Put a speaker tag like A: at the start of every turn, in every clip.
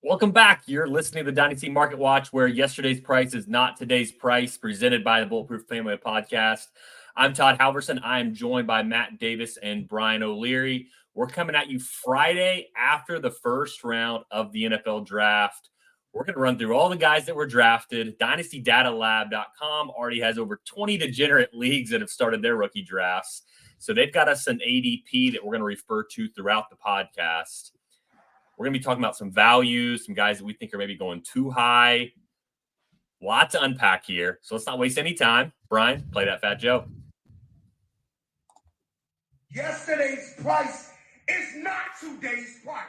A: Welcome back. You're listening to the Dynasty Market Watch, where yesterday's price is not today's price, presented by the Bulletproof Family Podcast. I'm Todd Halverson. I am joined by Matt Davis and Brian O'Leary. We're coming at you Friday after the first round of the NFL draft. We're going to run through all the guys that were drafted. DynastyDataLab.com already has over 20 degenerate leagues that have started their rookie drafts. So they've got us an ADP that we're going to refer to throughout the podcast. We're going to be talking about some values, some guys that we think are maybe going too high. Lot to unpack here. So let's not waste any time. Brian, play that Fat Joe.
B: Yesterday's price is not today's price.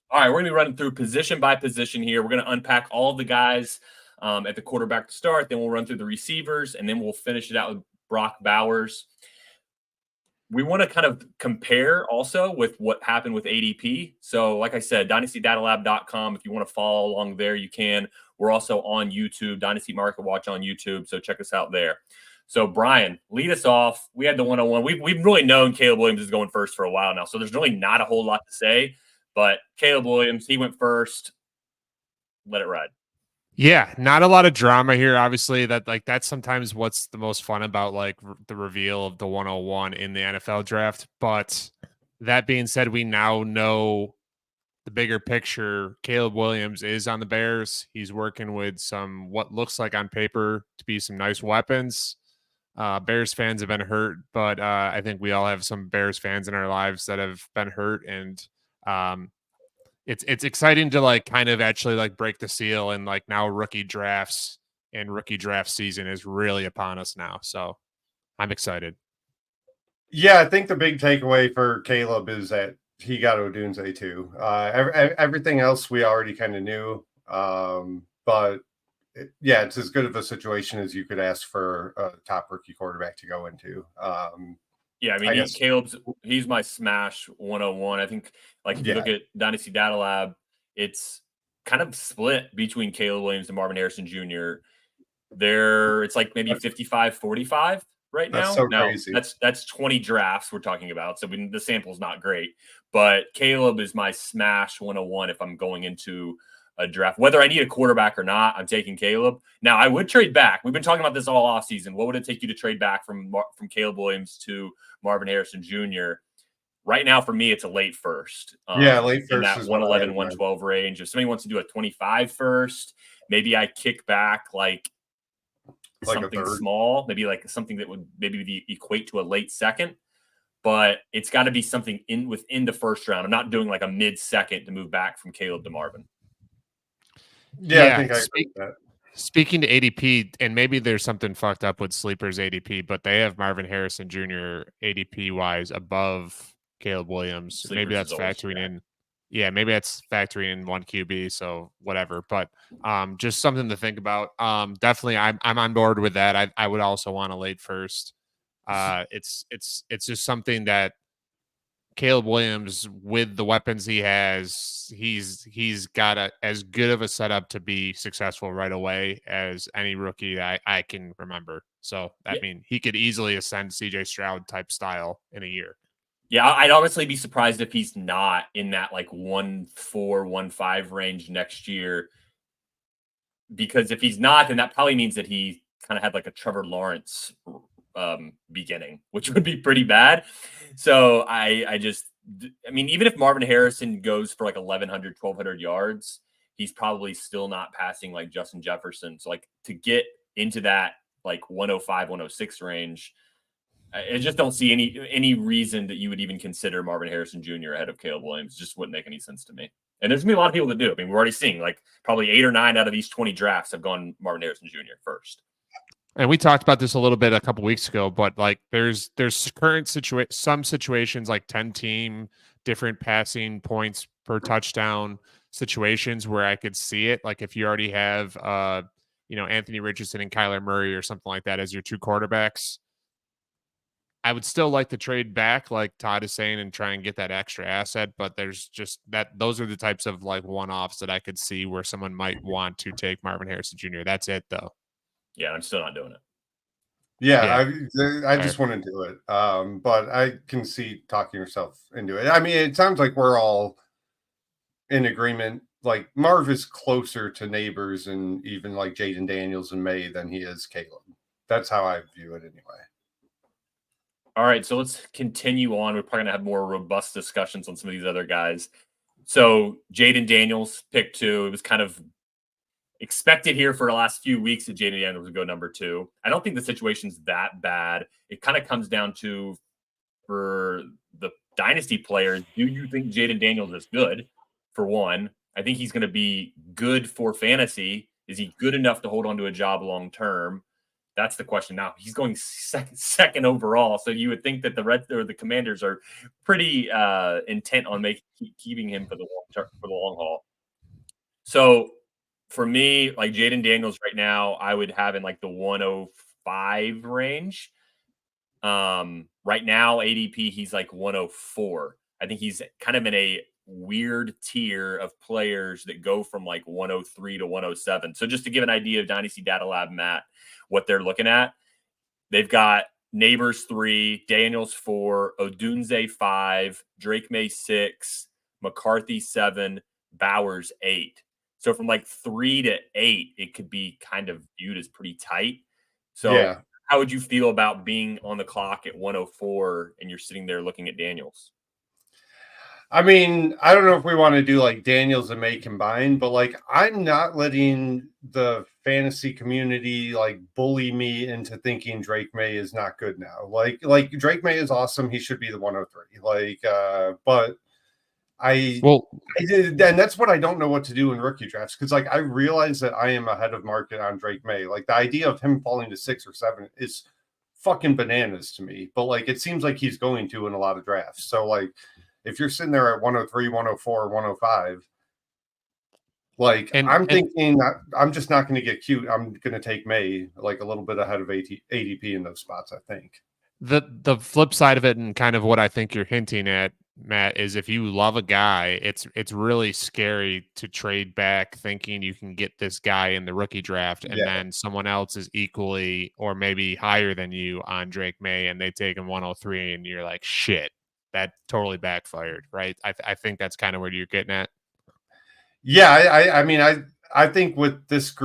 A: All right, we're going to be running through position by position here. We're going to unpack all of the guys at the quarterback to start. Then we'll run through the receivers, and then we'll finish it out with Brock Bowers. We want to kind of compare also with what happened with ADP. So like I said, DynastyDataLab.com. If you want to follow along there, you can. We're also on YouTube, Dynasty Market Watch on YouTube. So check us out there. So Brian, lead us off. We had the 101. We've really known Caleb Williams is going first for a while now. So there's really not a whole lot to say. But Caleb Williams, he went first. Let it ride.
C: Yeah, not a lot of drama here. Obviously, that's sometimes what's the most fun about the reveal of the 101 in the NFL draft. But that being said, we now know the bigger picture. Caleb Williams is on the Bears. He's working with some what looks like on paper to be some nice weapons. Bears fans have been hurt, but I think we all have some Bears fans in our lives that have been hurt, and it's exciting to kind of actually break the seal, and now rookie drafts and rookie draft season is really upon us now. So I'm excited.
D: Yeah, I think the big takeaway for Caleb is that he got Odunze too. Everything else we already kind of knew, but it's as good of a situation as you could ask for a top rookie quarterback to go into.
A: Yeah, I mean, he's my smash 101. I think, if you look at Dynasty Data Lab, it's kind of split between Caleb Williams and Marvin Harrison Jr. It's maybe 55-45 right now.
D: That's so crazy.
A: That's 20 drafts we're talking about. So the sample's not great. But Caleb is my smash 101 if I'm going into a draft. Whether I need a quarterback or not, I'm taking Caleb. Now, I would trade back. We've been talking about this all offseason. What would it take you to trade back from Caleb Williams to Marvin Harrison Jr.? Right now, for me, it's a late first.
D: Late first
A: in that 111, 112 range. If somebody wants to do a 25 first, maybe I kick back something small, maybe something that would maybe equate to a late second. But it's got to be something within the first round. I'm not doing a mid-second to move back from Caleb to Marvin.
D: Yeah, I think I agree with that.
C: Speaking to ADP, and maybe there's something fucked up with Sleeper's ADP, but they have Marvin Harrison Jr. ADP-wise above Caleb Williams.
A: Sleepers
C: maybe that's factoring in. Yeah, maybe that's factoring in one QB, so whatever. But just something to think about. Definitely, I'm on board with that. I would also want a late first. It's just something that Caleb Williams, with the weapons he has, he's got as good of a setup to be successful right away as any rookie I can remember. So I mean, he could easily ascend CJ Stroud type style in a year.
A: Yeah, I'd honestly be surprised if he's not in that 1-4, 1-5 range next year. Because if he's not, then that probably means that he kind of had a Trevor Lawrence beginning, which would be pretty bad. So I mean, even if Marvin Harrison goes for 1,100, 1,200 yards, he's probably still not passing Justin Jefferson. So to get into that 105, 106 range, I just don't see any reason that you would even consider Marvin Harrison Jr. ahead of Caleb Williams. It just wouldn't make any sense to me. And there's gonna be a lot of people that do. I mean, we're already seeing probably 8 or 9 out of these 20 drafts have gone Marvin Harrison Jr. first.
C: And we talked about this a little bit a couple weeks ago, but there's some situations 10-team different passing points per touchdown situations where I could see it. If you already have Anthony Richardson and Kyler Murray or something like that as your two quarterbacks, I would still like to trade back, like Todd is saying, and try and get that extra asset. But there's just those are the types of one-offs that I could see where someone might want to take Marvin Harrison Jr. That's it, though.
A: Yeah, I'm still not doing it.
D: Yeah, I
C: Fair.
D: just wouldn't do it. But I can see talking yourself into it. I mean, it sounds like we're all in agreement. Like Marv is closer to Neighbors and even like Jaden Daniels and May than he is Caleb. That's how I view it anyway.
A: All right, so let's continue on. We're probably gonna have more robust discussions on some of these other guys. So Jaden Daniels, pick 2. It was kind of expected here for the last few weeks that Jaden Daniels would go number 2. I don't think the situation's that bad. It kind of comes down to, for the Dynasty players, do you think Jaden Daniels is good? For one, I think he's going to be good for fantasy. Is he good enough to hold on to a job long term? That's the question. Now he's going second overall, so you would think that the Commanders are pretty intent on keeping him for the long haul. So for me, like Jaden Daniels right now, I would have in like the 105 range. Right now, ADP, he's like 104. I think he's kind of in a weird tier of players that go from like 103 to 107. So just to give an idea of Dynasty Data Lab, Matt, what they're looking at, they've got Neighbors 3, Daniels 4, Odunze 5, Drake May 6, McCarthy 7, Bowers 8. So from like 3 to 8, it could be kind of viewed as pretty tight. So
D: Yeah.
A: how would you feel about being on the clock at 104 and you're sitting there looking at Daniels?
D: I mean, I don't know if we want to do like Daniels and May combined, but like I'm not letting the fantasy community like bully me into thinking Drake May is not good now. Like Drake May is awesome. He should be the 103. But
C: Well,
D: and that's what I don't know what to do in rookie drafts, because like I realize that I am ahead of market on Drake May. Like the idea of him falling to 6 or 7 is fucking bananas to me. But like it seems like he's going to in a lot of drafts. So like if you're sitting there at 103, 104, 105, like I'm thinking I'm just not going to get cute. I'm going to take May like a little bit ahead of ADP in those spots, I think.
C: the flip side of it, and kind of what I think you're hinting at, Matt, is if you love a guy, it's really scary to trade back thinking you can get this guy in the rookie draft, and
D: Yeah.
C: then someone else is equally or maybe higher than you on Drake May, and they take him 103, and you're like, shit, that totally backfired, right? I think that's kind of where you're getting at.
D: Yeah, I mean, I think with this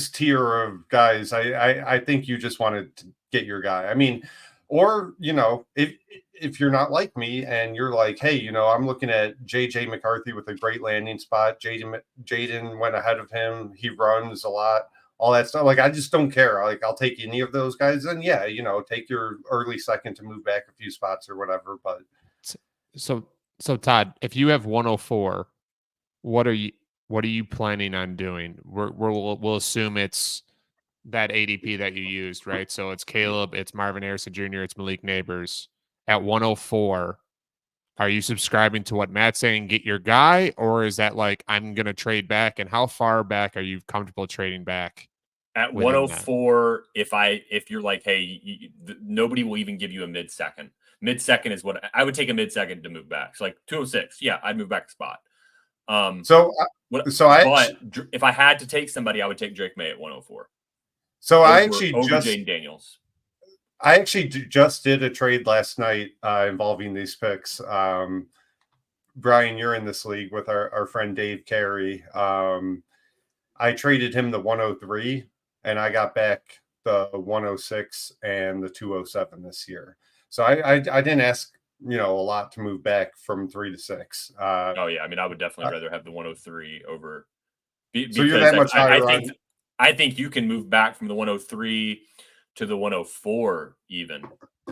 D: tier of guys, I think you just wanted to get your guy. I mean, or if you're not like me and you're like, hey, I'm looking at JJ McCarthy with a great landing spot. Jaden went ahead of him. He runs a lot, all that stuff. Like I just don't care. Like I'll take any of those guys. And yeah, take your early second to move back a few spots or whatever. But
C: So Todd, if you have 104, what are you planning on doing? We'll assume it's that ADP that you used, right? So it's Caleb, it's Marvin Harrison Jr., it's Malik Neighbors. At 104, are you subscribing to what Matt's saying, get your guy, or is that like I'm gonna trade back? And how far back are you comfortable trading back
A: At
C: within that?
A: 104, if you're like, hey, nobody will even give you a mid-second. Mid-second is what I would take, a mid-second to move back. So like 206, yeah, I'd move back a spot. If I had to take somebody, I would take Drake May at 104.
D: So
A: over
D: Jaden
A: Daniels.
D: I actually just did a trade last night involving these picks. Brian, you're in this league with our friend Dave Carey. I traded him the 103, and I got back the 106 and the 207 this year. So I didn't ask a lot to move back from 3 to 6.
A: Oh yeah, I mean I would definitely rather have the 103 over.
D: So you're that much higher.
A: I think you can move back from the 103 to the 104 even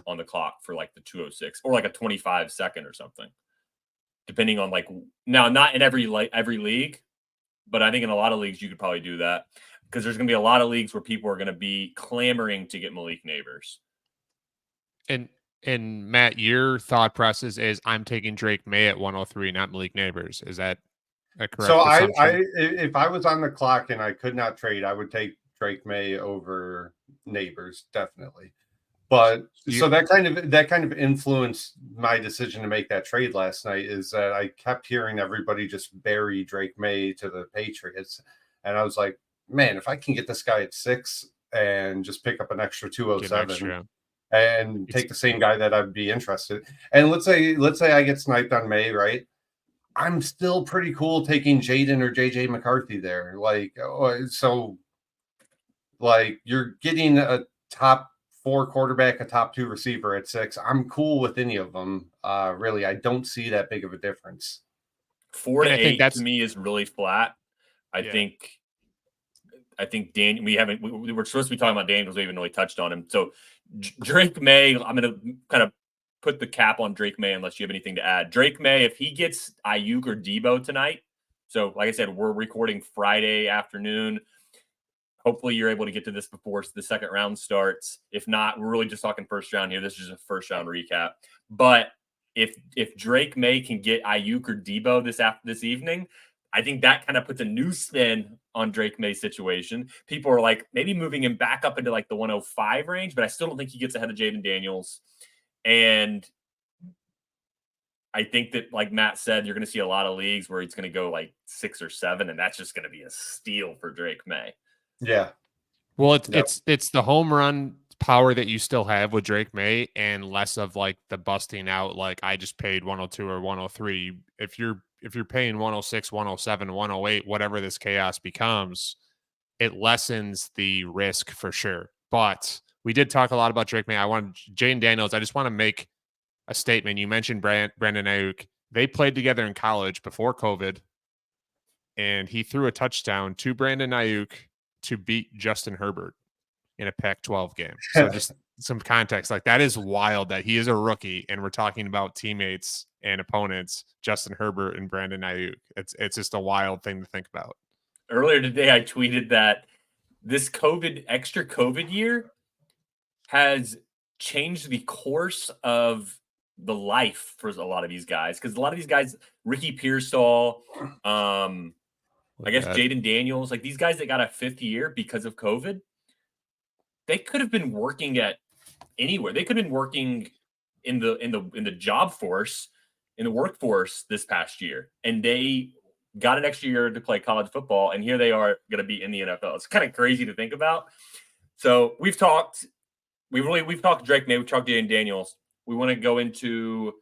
A: on the clock for like the 206 or like a 25 second or something, depending on now not in every league, but I think in a lot of leagues you could probably do that, because there's going to be a lot of leagues where people are going to be clamoring to get Malik Neighbors.
C: And Matt, your thought process is I'm taking Drake May at 103, not Malik Neighbors. Is that a correct assumption?
D: So if I was on the clock and I could not trade, I would take Drake May over Neighbors, definitely. But so that kind of influenced my decision to make that trade last night, is that I kept hearing everybody just bury Drake May to the Patriots. And I was like, man, if I can get this guy at 6, and just pick up an extra
C: Get
D: 207
C: extra.
D: and take the same guy that I'd be interested. And let's say I get sniped on May, right? I'm still pretty cool taking Jaden or JJ McCarthy there. Like, so like you're getting a top 4 quarterback, a top 2 receiver at 6. I'm cool with any of them. Really, I don't see that big of a difference.
A: 4 to
C: And I think
A: 8
C: that's
A: to me is really flat. I
C: Yeah.
A: think Dan. We were supposed to be talking about Daniels. We haven't really touched on him. So Drake May. I'm going to kind of put the cap on Drake May unless you have anything to add. Drake May, if he gets Ayuk or Debo tonight. So like I said, we're recording Friday afternoon. Hopefully you're able to get to this before the second round starts. If not, we're really just talking first round here. This is just a first round recap. But if Drake May can get Ayuk or Debo this evening, I think that kind of puts a new spin on Drake May's situation. People are like maybe moving him back up into like the 105 range, but I still don't think he gets ahead of Jaden Daniels. And I think that, like Matt said, you're going to see a lot of leagues where he's going to go like 6 or 7, and that's just going to be a steal for Drake May.
D: Yeah.
C: Well, it's the home run power that you still have with Drake May, and less of like the busting out. Like I just paid 102 or 103. If you're paying 106, 107, 108, whatever this chaos becomes, it lessens the risk for sure. But we did talk a lot about Drake May. I want Jane Daniels. I just want to make a statement. You mentioned Brandon Ayuk. They played together in college before COVID, and he threw a touchdown to Brandon Ayuk to beat Justin Herbert in a Pac-12 game. So just some context, like that is wild that he is a rookie and we're talking about teammates and opponents, Justin Herbert and Brandon Ayuk. It's just a wild thing to think about.
A: Earlier today, I tweeted that this extra COVID year has changed the course of the life for a lot of these guys. Because a lot of these guys, Ricky Pearsall, I guess Jaden Daniels, like these guys that got a 5th year because of COVID, they could have been working at anywhere. They could have been working in the job force, in the workforce this past year, and they got an extra year to play college football, and here they are going to be in the NFL. It's kind of crazy to think about. So we've talked Drake May, we've talked Jaden Daniels. We want to go into.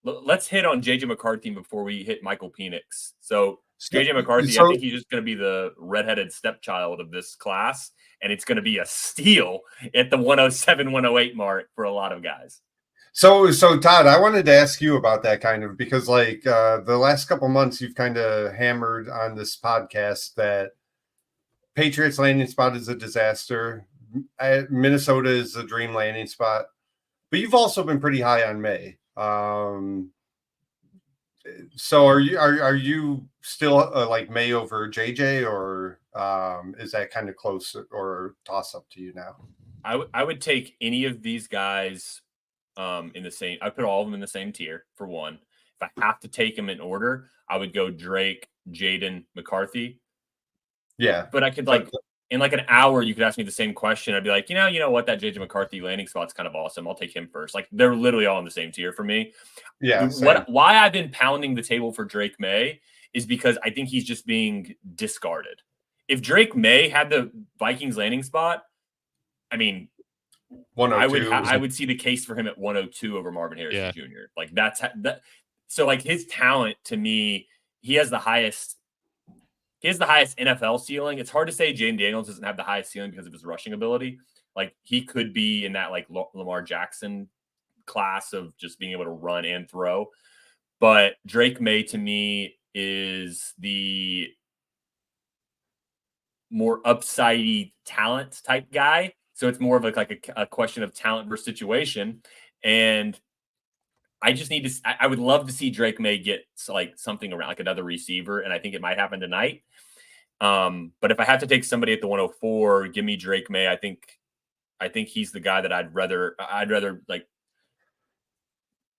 A: Let's hit on JJ McCarthy before we hit Michael Penix. So JJ McCarthy, I think he's just going to be the redheaded stepchild of this class, and it's going to be a steal at the 107, 108 mark for a lot of guys.
D: So Todd, I wanted to ask you about that kind of, because like the last couple months you've kind of hammered on this podcast that Patriots landing spot is a disaster. Minnesota is a dream landing spot, but you've also been pretty high on May. So are you still like May over JJ, or is that kind of close or toss up to you now?
A: I would take any of these guys in the same. I put all of them in the same tier for one. If I have to take them in order, I would go Drake, Jaden, McCarthy.
D: Yeah,
A: but I could like in like an hour, you could ask me the same question. I'd be like, you know what, that JJ McCarthy landing spot's kind of awesome. I'll take him first. Like they're literally all in the same tier for me.
D: Yeah.
A: Why I've been pounding the table for Drake May is because I think he's just being discarded. If Drake May had the Vikings landing spot, I mean, I would see the case for him at 102 over Marvin Harrison Jr. Like that's that. So like his talent to me, he has the highest NFL ceiling. It's hard to say Jaden Daniels doesn't have the highest ceiling because of his rushing ability. Like he could be in that like Lamar Jackson class of just being able to run and throw. But Drake May to me is the more upsidey talent type guy. So it's more of like a question of talent versus situation. And I just need to. I would love to see Drake May get like something around like another receiver, and I think it might happen tonight. But if I have to take somebody at the 104, give me Drake May. I think he's the guy that I'd rather like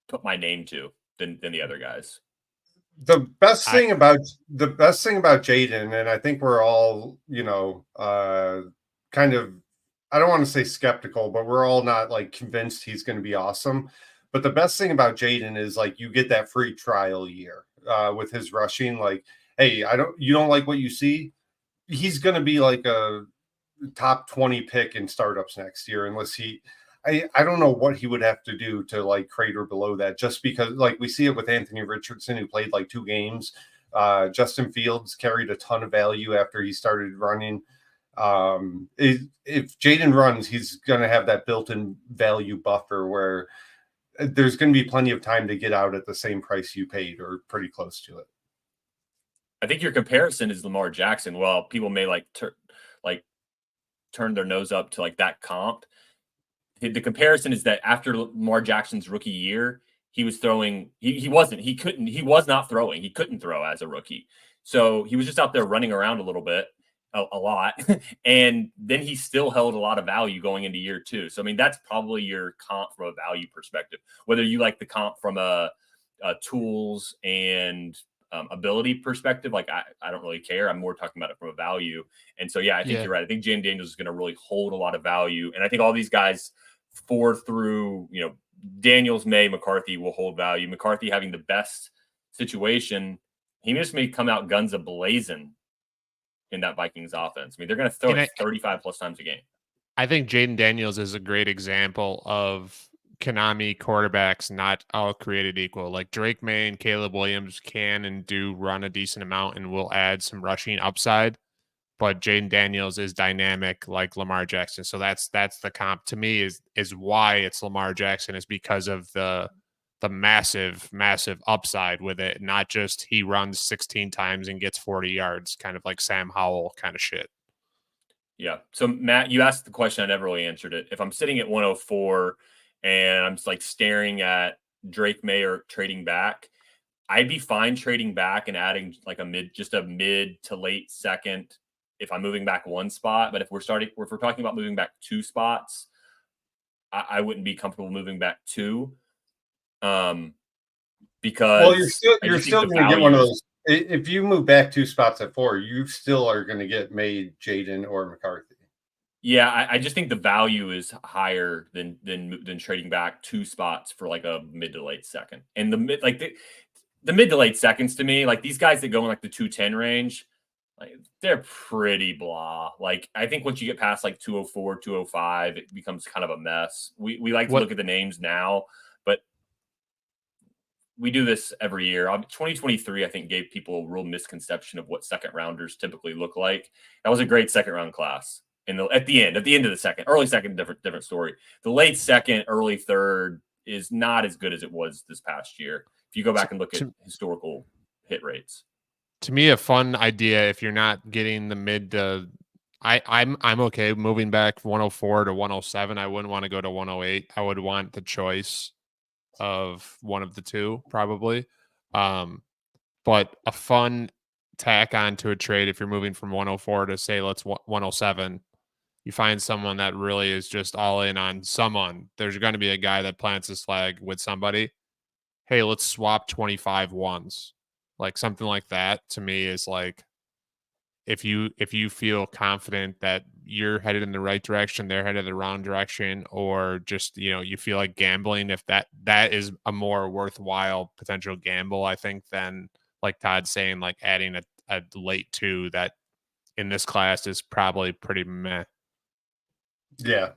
A: put my name to than the other guys.
D: The best thing about Jaden, and I think we're all, kind of, I don't want to say skeptical, but we're all not like convinced he's going to be awesome. But the best thing about Jaden is like you get that free trial year with his rushing. Like, hey, you don't like what you see. He's going to be like a top 20 pick in startups next year, unless I don't know what he would have to do to like crater below that, just because like we see it with Anthony Richardson, who played like 2 games. Justin Fields carried a ton of value after he started running. If Jaden runs, he's going to have that built-in value buffer where there's going to be plenty of time to get out at the same price you paid or pretty close to it.
A: I think your comparison is Lamar Jackson. Well, people may turn their nose up to like that comp. The comparison is that after Lamar Jackson's rookie year, he was throwing. He was not throwing. He couldn't throw as a rookie. So he was just out there running around a little bit, a lot. And then he still held a lot of value going into year 2. So, I mean, that's probably your comp from a value perspective. Whether you like the comp from a tools and ability perspective, like I don't really care. I'm more talking about it from a value. And so, yeah, I think you're right. I think Jaden Daniels is going to really hold a lot of value. And I think all these guys 4 through, Daniels, May, McCarthy will hold value. McCarthy having the best situation, he just may come out guns a-blazing in that Vikings offense. I mean, they're going to throw it 35 plus times a game.
C: I think Jaden Daniels is a great example of Konami quarterbacks not all created equal. Like Drake May and Caleb Williams can and do run a decent amount and will add some rushing upside, but Jaden Daniels is dynamic like Lamar Jackson. So that's the comp to me is why it's Lamar Jackson, is because of the massive upside with it, not just he runs 16 times and gets 40 yards, kind of like Sam Howell kind of shit.
A: Yeah. So Matt, you asked the question, I never really answered it. If I'm sitting at 104 and I'm just like staring at Drake May or trading back, I'd be fine trading back and adding like a mid to late second if I'm moving back 1 spot. But if we're talking about moving back 2 spots, I wouldn't be comfortable moving back 2. Because
D: you're still going to get one of those. If you move back 2 spots at 4, you still are going to get May, Jaden, or McCarthy.
A: Yeah, I just think the value is higher than trading back 2 spots for like a mid to late second. And the mid to late seconds to me, like these guys that go in like the 210 range, like they're pretty blah. Like I think once you get past like 204, 205, it becomes kind of a mess. We like to look at the names now, but we do this every year. 2023, I think, gave people a real misconception of what second rounders typically look like. That was a great second round class. At the end of the second, early second, different story. The late second, early third is not as good as it was this past year. If you go back and look at historical hit rates.
C: To me, a fun idea, if you're not getting the mid to, I'm okay moving back 104 to 107. I wouldn't want to go to 108. I would want the choice of one of the 2 probably. But a fun tack on to a trade, if you're moving from 104 to say, let's 107, you find someone that really is just all in on someone. There's going to be a guy that plants his flag with somebody. Hey, let's swap 25 ones. Like something like that to me is like, if you feel confident that you're headed in the right direction, they're headed in the wrong direction, or just, you feel like gambling, if that is a more worthwhile potential gamble, I think, than like Todd saying, like adding a late 2 that in this class is probably pretty meh.
D: Yeah.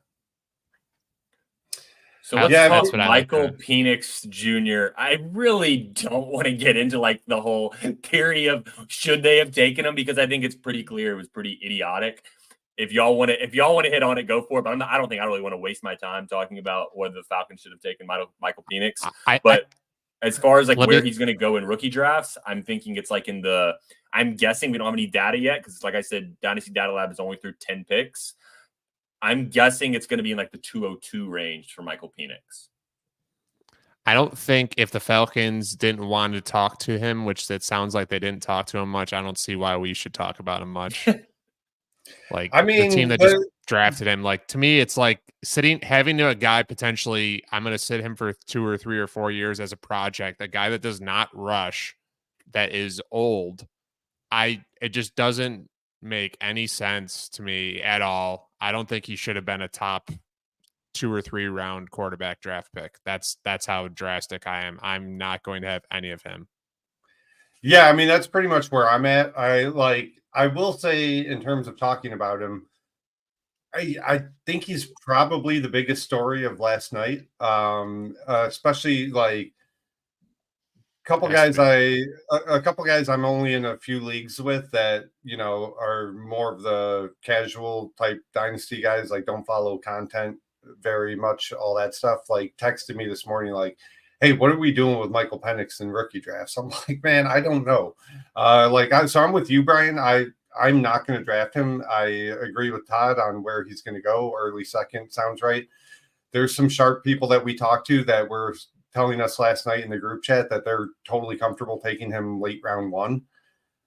A: So let's talk Michael Penix Jr. I really don't want to get into like the whole theory of should they have taken him, because I think it's pretty clear it was pretty idiotic. If y'all want to hit on it, go for it. But I don't think I really want to waste my time talking about whether the Falcons should have taken Michael Penix. As far as like where he's going to go in rookie drafts, I'm thinking it's like I'm guessing we don't have any data yet, because like I said, Dynasty Data Lab is only through 10 picks. I'm guessing it's going to be in like the 202 range for Michael Penix.
C: I don't think, if the Falcons didn't want to talk to him, which it sounds like they didn't talk to him much, I don't see why we should talk about him much. Like, I mean, the team that just drafted him, like, to me, it's like having a guy potentially, I'm going to sit him for 2 or 3 or 4 years as a project, a guy that does not rush, that is old. It just doesn't make any sense to me at all. I don't think he should have been a top 2 or 3 round quarterback draft pick. That's how drastic I am. I'm not going to have any of him.
D: Yeah, I mean, that's pretty much where I'm at. I will say, in terms of talking about him, I think he's probably the biggest story of last night. Especially like couple
C: Has to
D: guys
C: be.
D: a couple guys I'm only in a few leagues with that, are more of the casual type dynasty guys, like don't follow content very much, all that stuff, like texted me this morning like, hey, what are we doing with Michael Penix in rookie drafts? I'm like, man, I don't know. So I'm with you, Brian. I'm not going to draft him. I agree with Todd on where he's going to go. Early second sounds right. There's some sharp people that we talked to that were telling us last night in the group chat that they're totally comfortable taking him late round one.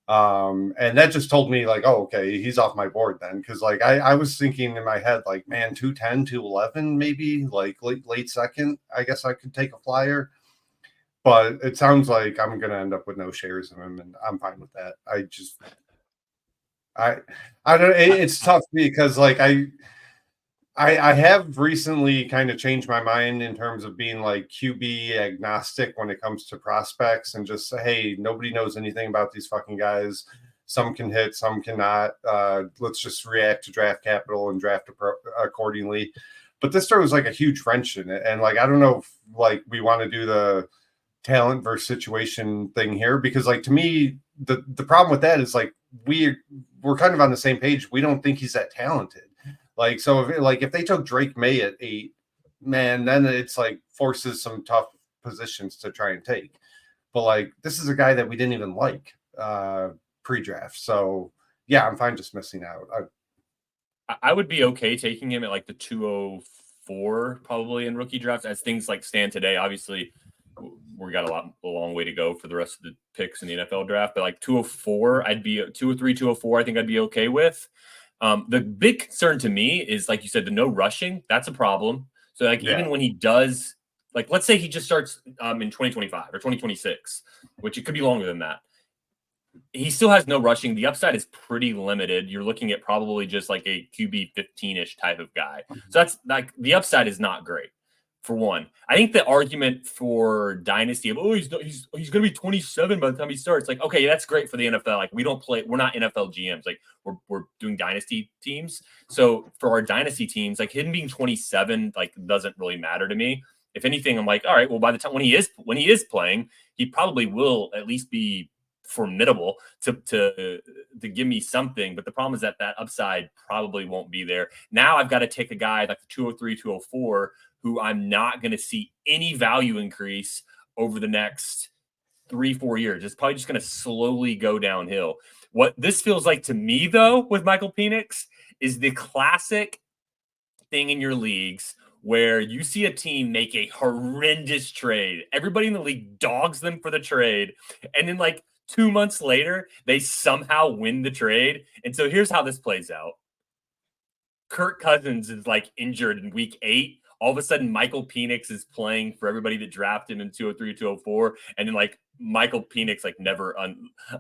D: And that just told me like, oh, okay, he's off my board then. Cause like I was thinking in my head, like, man, 210, 211, maybe like late second, I guess I could take a flyer. But it sounds like I'm gonna end up with no shares of him, and I'm fine with that. I don't it's tough because like I have recently kind of changed my mind in terms of being like QB agnostic when it comes to prospects and just say, hey, nobody knows anything about these fucking guys. Some can hit, some cannot. Let's just react to draft capital and draft accordingly. But this throws like a werench wrench in it. And like, I don't know if like we want to do the talent versus situation thing here, because like to me, the problem with that is like we're kind of on the same page. We don't think he's that talented. Like, so if they took Drake May at 8, man, then it's like forces some tough positions to try and take. But like, this is a guy that we didn't even like pre-draft. So yeah, I'm fine just missing out.
A: I would be okay taking him at like the 204 probably in rookie drafts as things like stand today. Obviously, we got a long way to go for the rest of the picks in the NFL draft, but like 204, I'd be 203, 204. I think I'd be okay with. The big concern to me is, like you said, the no rushing. That's a problem. So, like,
D: Yeah.
A: even when he does, like, let's say he just starts in 2025 or 2026, which it could be longer than that. He still has no rushing. The upside is pretty limited. You're looking at probably just like a QB 15-ish type of guy. So that's like the upside is not great. For one, I think the argument for Dynasty of he's going to be 27 by the time he starts. Like, okay, that's great for the NFL. Like, we're not NFL GMs. Like, we're doing Dynasty teams. So for our Dynasty teams, like him being 27, like doesn't really matter to me. If anything, I'm like, all right, well, by the time when he is playing, he probably will at least be formidable to give me something. But the problem is that upside probably won't be there. Now I've got to take a guy like the 203, 204 who I'm not going to see any value increase over the next 3-4 years. It's probably just going to slowly go downhill. What this feels like to me, though, with Michael Penix is the classic thing in your leagues where you see a team make a horrendous trade. Everybody in the league dogs them for the trade. And then like 2 months later, they somehow win the trade. And so here's how this plays out. Kirk Cousins is like injured in week 8. All of a sudden, Michael Penix is playing for everybody that drafted him in 203, 204. And then like Michael Penix like never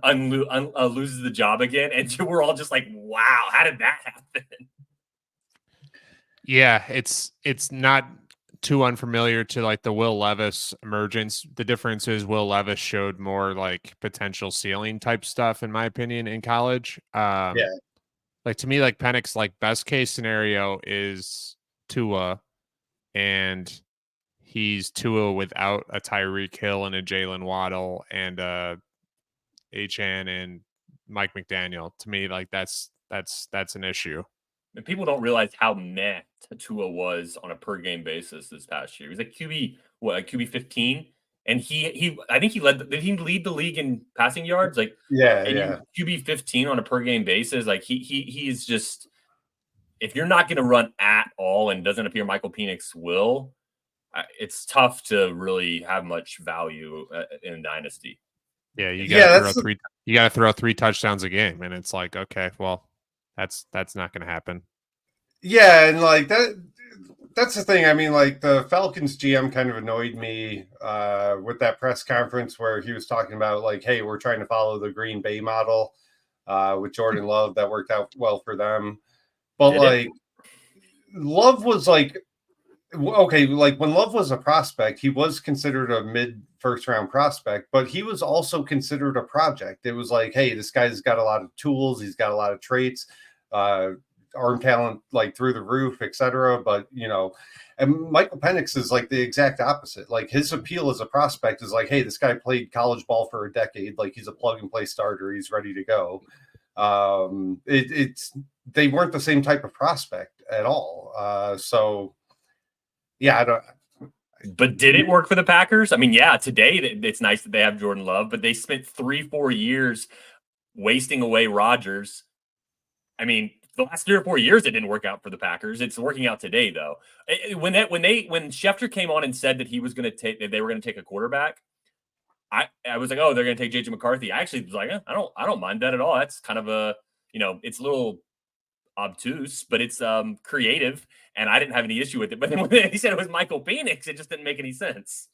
A: loses the job again. And we're all just like, wow, how did that happen?
C: Yeah, it's not too unfamiliar to like the Will Levis emergence. The difference is Will Levis showed more like potential ceiling type stuff, in my opinion, in college.
D: Yeah.
C: Like to me, like Penix, like best case scenario is Tua, and he's Tua without a Tyreek Hill and a Jalen Waddle and Achane and Mike McDaniel. To me, like that's an issue.
A: And people don't realize how meh Tua was on a per game basis this past year. He was like QB 15, and he I think did he lead the league in passing yards? Like QB 15 on a per game basis. Like he's just, if you're not going to run at all, and doesn't appear Michael Penix will, it's tough to really have much value in Dynasty.
C: Yeah, you got to throw 3 touchdowns a game, and it's like, okay, well, that's not going to happen.
D: Yeah, and like that's the thing. I mean, like the Falcons GM kind of annoyed me with that press conference where he was talking about like, hey, we're trying to follow the Green Bay model with Jordan Love. That worked out well for them. But like Love was like, okay, like when Love was a prospect, he was considered a mid first round prospect, but he was also considered a project. It was like, hey, this guy's got a lot of tools. He's got a lot of traits. arm talent like through the roof, etc. But and Michael Penix is like the exact opposite. Like his appeal as a prospect is like, hey, this guy played college ball for a decade. Like he's a plug and play starter. He's ready to go. It's they weren't the same type of prospect at all. So yeah, I don't.
A: But did it work for the Packers? I mean, yeah, today it's nice that they have Jordan Love, but they spent 3-4 years wasting away Rodgers. I mean, the last 3 or 4 years it didn't work out for the Packers. It's working out today, though. When Schefter came on and said that he was going to take that they were going to take a quarterback, I was like, oh, they're going to take JJ McCarthy. I actually was like, I don't mind that at all. That's kind of a it's a little obtuse, but it's creative, and I didn't have any issue with it. But then when he said it was Michael Penix, it just didn't make any sense.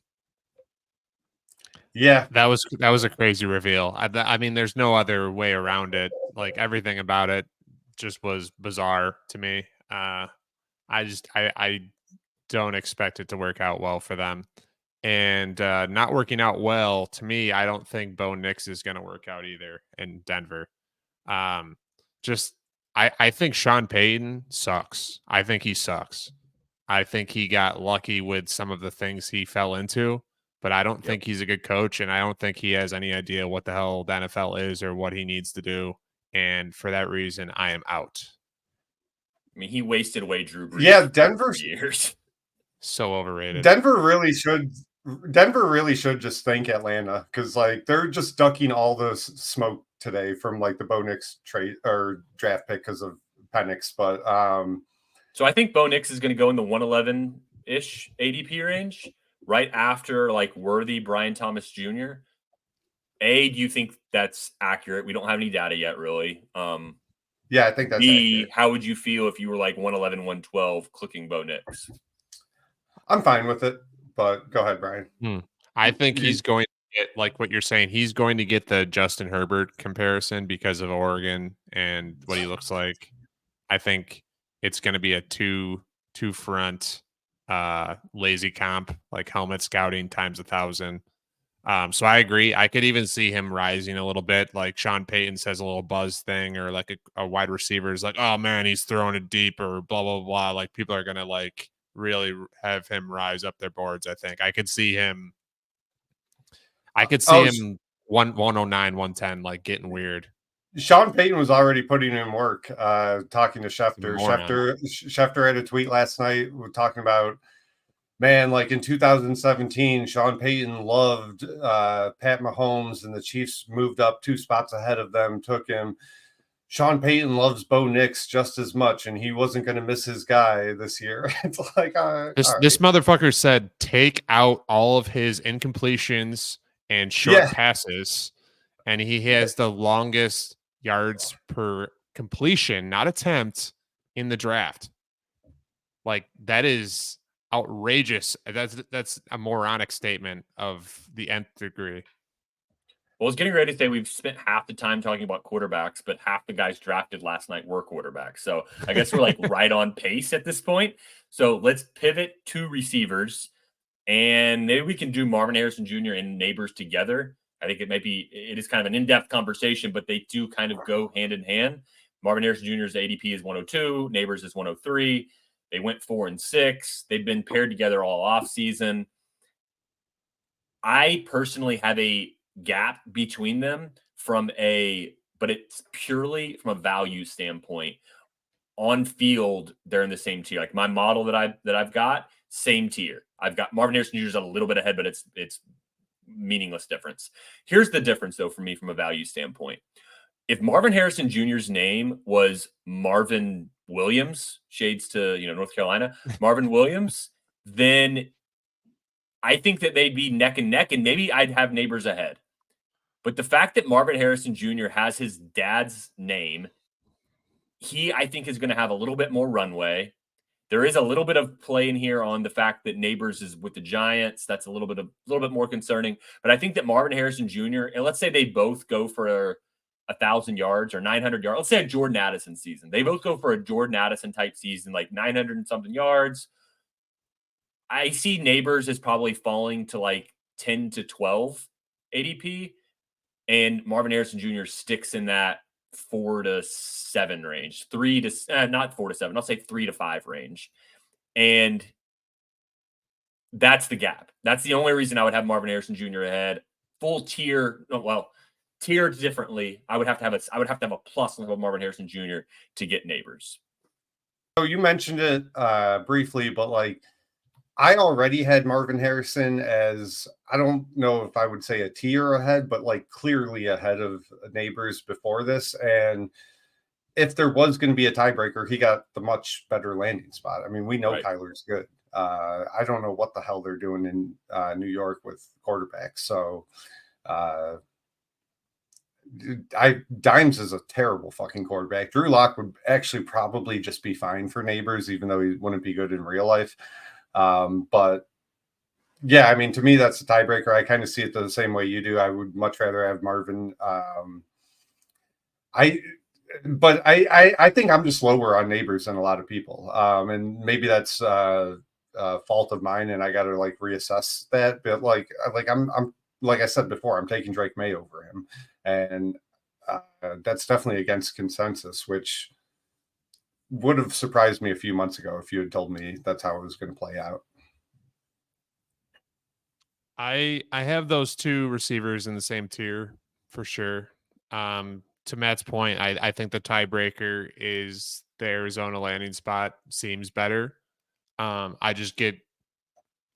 D: Yeah,
C: that was a crazy reveal. I mean, there's no other way around it. Like everything about it just was bizarre to me. I don't expect it to work out well for them. And not working out well to me, I don't think Bo Nix is going to work out either in Denver. Just I think Sean Payton sucks. I think he sucks. I think he got lucky with some of the things he fell into, but I don't think he's a good coach, and I don't think he has any idea what the hell the NFL is or what he needs to do. And for that reason, I am out.
A: I mean, he wasted away Drew Brees.
D: Yeah, Denver
A: for years.
C: So overrated.
D: Denver really should just thank Atlanta because like they're just ducking all the smoke today from like the Bo Nix trade or draft pick because of Penix. But
A: so I think Bo Nix is going to go in the 111-ish ADP range right after like Worthy, Brian Thomas Jr. Do you think that's accurate? We don't have any data yet, really.
D: Yeah, I think that's accurate.
A: How would you feel if you were like 111, 112 clicking Bo Nix?
D: I'm fine with it, but go ahead, Brian.
C: I think he's going to get, like what you're saying, he's going to get the Justin Herbert comparison because of Oregon and what he looks like. I think it's going to be a two front lazy comp, like helmet scouting times 1,000. So I agree. I could even see him rising a little bit, like Sean Payton says a little buzz thing, or like a wide receiver is like, oh man, he's throwing it deep, or blah blah blah. Like people are gonna like really have him rise up their boards. I think I could see him. I could see him 109, 110, like getting weird.
D: Sean Payton was already putting in work, talking to Schefter.
C: Moron.
D: Schefter had a tweet last night talking about, man, like in 2017, Sean Payton loved Pat Mahomes, and the Chiefs moved up 2 spots ahead of them, took him. Sean Payton loves Bo Nix just as much, and he wasn't going to miss his guy this year. It's like
C: this motherfucker said take out all of his incompletions and short passes, and he has the longest yards per completion, not attempt, in the draft. Like that is outrageous. That's a moronic statement of the nth degree.
A: Well, I was getting ready to say we've spent half the time talking about quarterbacks, but half the guys drafted last night were quarterbacks. So I guess we're like right on pace at this point. So let's pivot to receivers, and maybe we can do Marvin Harrison Jr. and Neighbors together. I think it is kind of an in-depth conversation, but they do kind of go hand in hand. Marvin Harrison Jr.'s ADP is 102, Neighbors is 103. They went 4 and 6. They've been paired together all off season. I personally have a gap between them but it's purely from a value standpoint. On field, they're in the same tier. Like my model that I've got, same tier. I've got Marvin Harrison Jr. is a little bit ahead, but it's meaningless difference. Here's the difference though for me from a value standpoint. If Marvin Harrison Jr.'s name was Marvin Williams, shades to North Carolina, Marvin Williams, then I think that they'd be neck and neck, and maybe I'd have Neighbors ahead. But the fact that Marvin Harrison Jr. has his dad's name, I think is going to have a little bit more runway. There is a little bit of play in here on the fact that Neighbors is with the Giants. That's a little bit more concerning. But I think that Marvin Harrison Jr., and let's say they both go for 1,000 yards or 900 yards. Let's say a Jordan Addison season. They both go for a Jordan Addison type season, like 900 and something yards. I see Neighbors is probably falling to like 10 to 12 ADP, and Marvin Harrison Jr. sticks in that 4 to 7 range, 3 to not 4 to 7. I'll say 3 to 5 range, and that's the gap. That's the only reason I would have Marvin Harrison Jr. ahead. Full tier, tiered differently. I would have to have a plus on top of Marvin Harrison Jr. to get Neighbors.
D: So you mentioned it briefly, but like I already had Marvin Harrison as, I don't know if I would say a tier ahead, but like clearly ahead of Neighbors before this. And if there was going to be a tiebreaker, he got the much better landing spot. I mean, we know
A: Right.
D: Kyler's good. I don't know what the hell they're doing in New York with quarterbacks. So Dimes is a terrible fucking quarterback. Drew Lock would actually probably just be fine for Neighbors, even though he wouldn't be good in real life. But yeah, I mean, to me, that's a tiebreaker. I kind of see it the same way you do. I would much rather have Marvin. I think I'm just lower on Neighbors than a lot of people. And maybe that's a fault of mine, and I got to like reassess that. But I'm like I said before, I'm taking Drake May over him, and that's definitely against consensus, which would have surprised me a few months ago if you had told me that's how it was going to play out.
C: I have those two receivers in the same tier for sure. To Matt's point, I think the tiebreaker is the Arizona landing spot seems better. I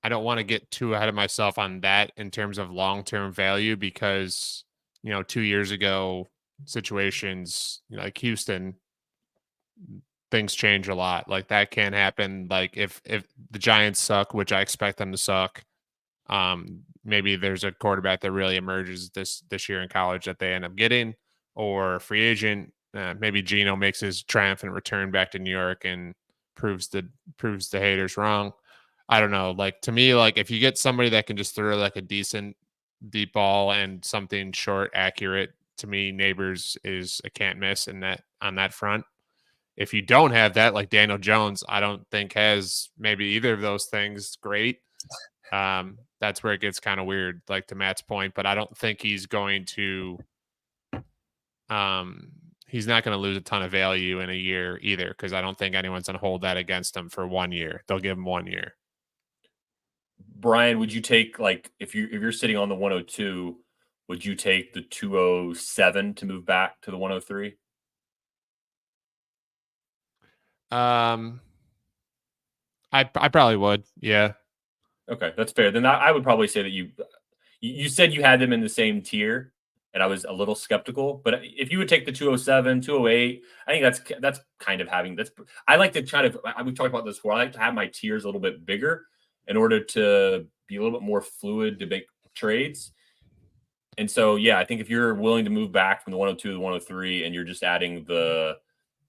C: don't want to get too ahead of myself on that in terms of long-term value because, 2 years ago, situations like Houston, things change a lot. Like that can happen. Like if the Giants suck, which I expect them to suck, maybe there's a quarterback that really emerges this year in college that they end up getting, or free agent. Maybe Geno makes his triumphant return back to New York and proves the haters wrong. I don't know. Like to me, like if you get somebody that can just throw like a decent deep ball and something short, accurate, to me, Neighbors is a can't miss in that on that front. If you don't have that, like Daniel Jones, I don't think has maybe either of those things. Great. That's where it gets kind of weird, like to Matt's point, but I don't think he's going to he's not going to lose a ton of value in a year either, because I don't think anyone's going to hold that against him for 1 year. They'll give him 1 year.
A: Brian, would you take like if you're sitting on the 102, would you take the 207 to move back to the 103?
C: I probably would. Yeah.
A: Okay, that's fair. Then I would probably say that you said you had them in the same tier, and I was a little skeptical. But if you would take the 207, 208, I think that's kind of having that's. I like to try to. We've talked about this before. I like to have my tiers a little bit bigger in order to be a little bit more fluid to make trades. And so, yeah, I think if you're willing to move back from the 102 to the 103, and you're just adding the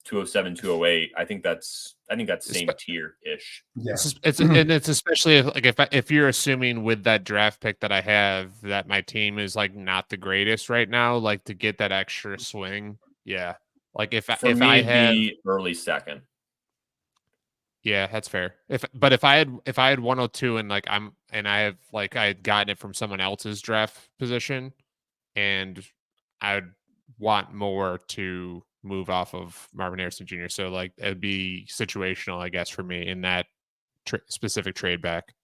A: 207, 208, I think that's same tier ish.
D: Yeah,
C: it's especially if you're assuming with that draft pick that I have that my team is like not the greatest right now, like to get that extra swing. Yeah. Like if I have
A: early second.
C: Yeah, that's fair. If I had 102 and like I had gotten it from someone else's draft position, and I'd want more to move off of Marvin Harrison Jr. So like it'd be situational, I guess, for me in that specific trade back.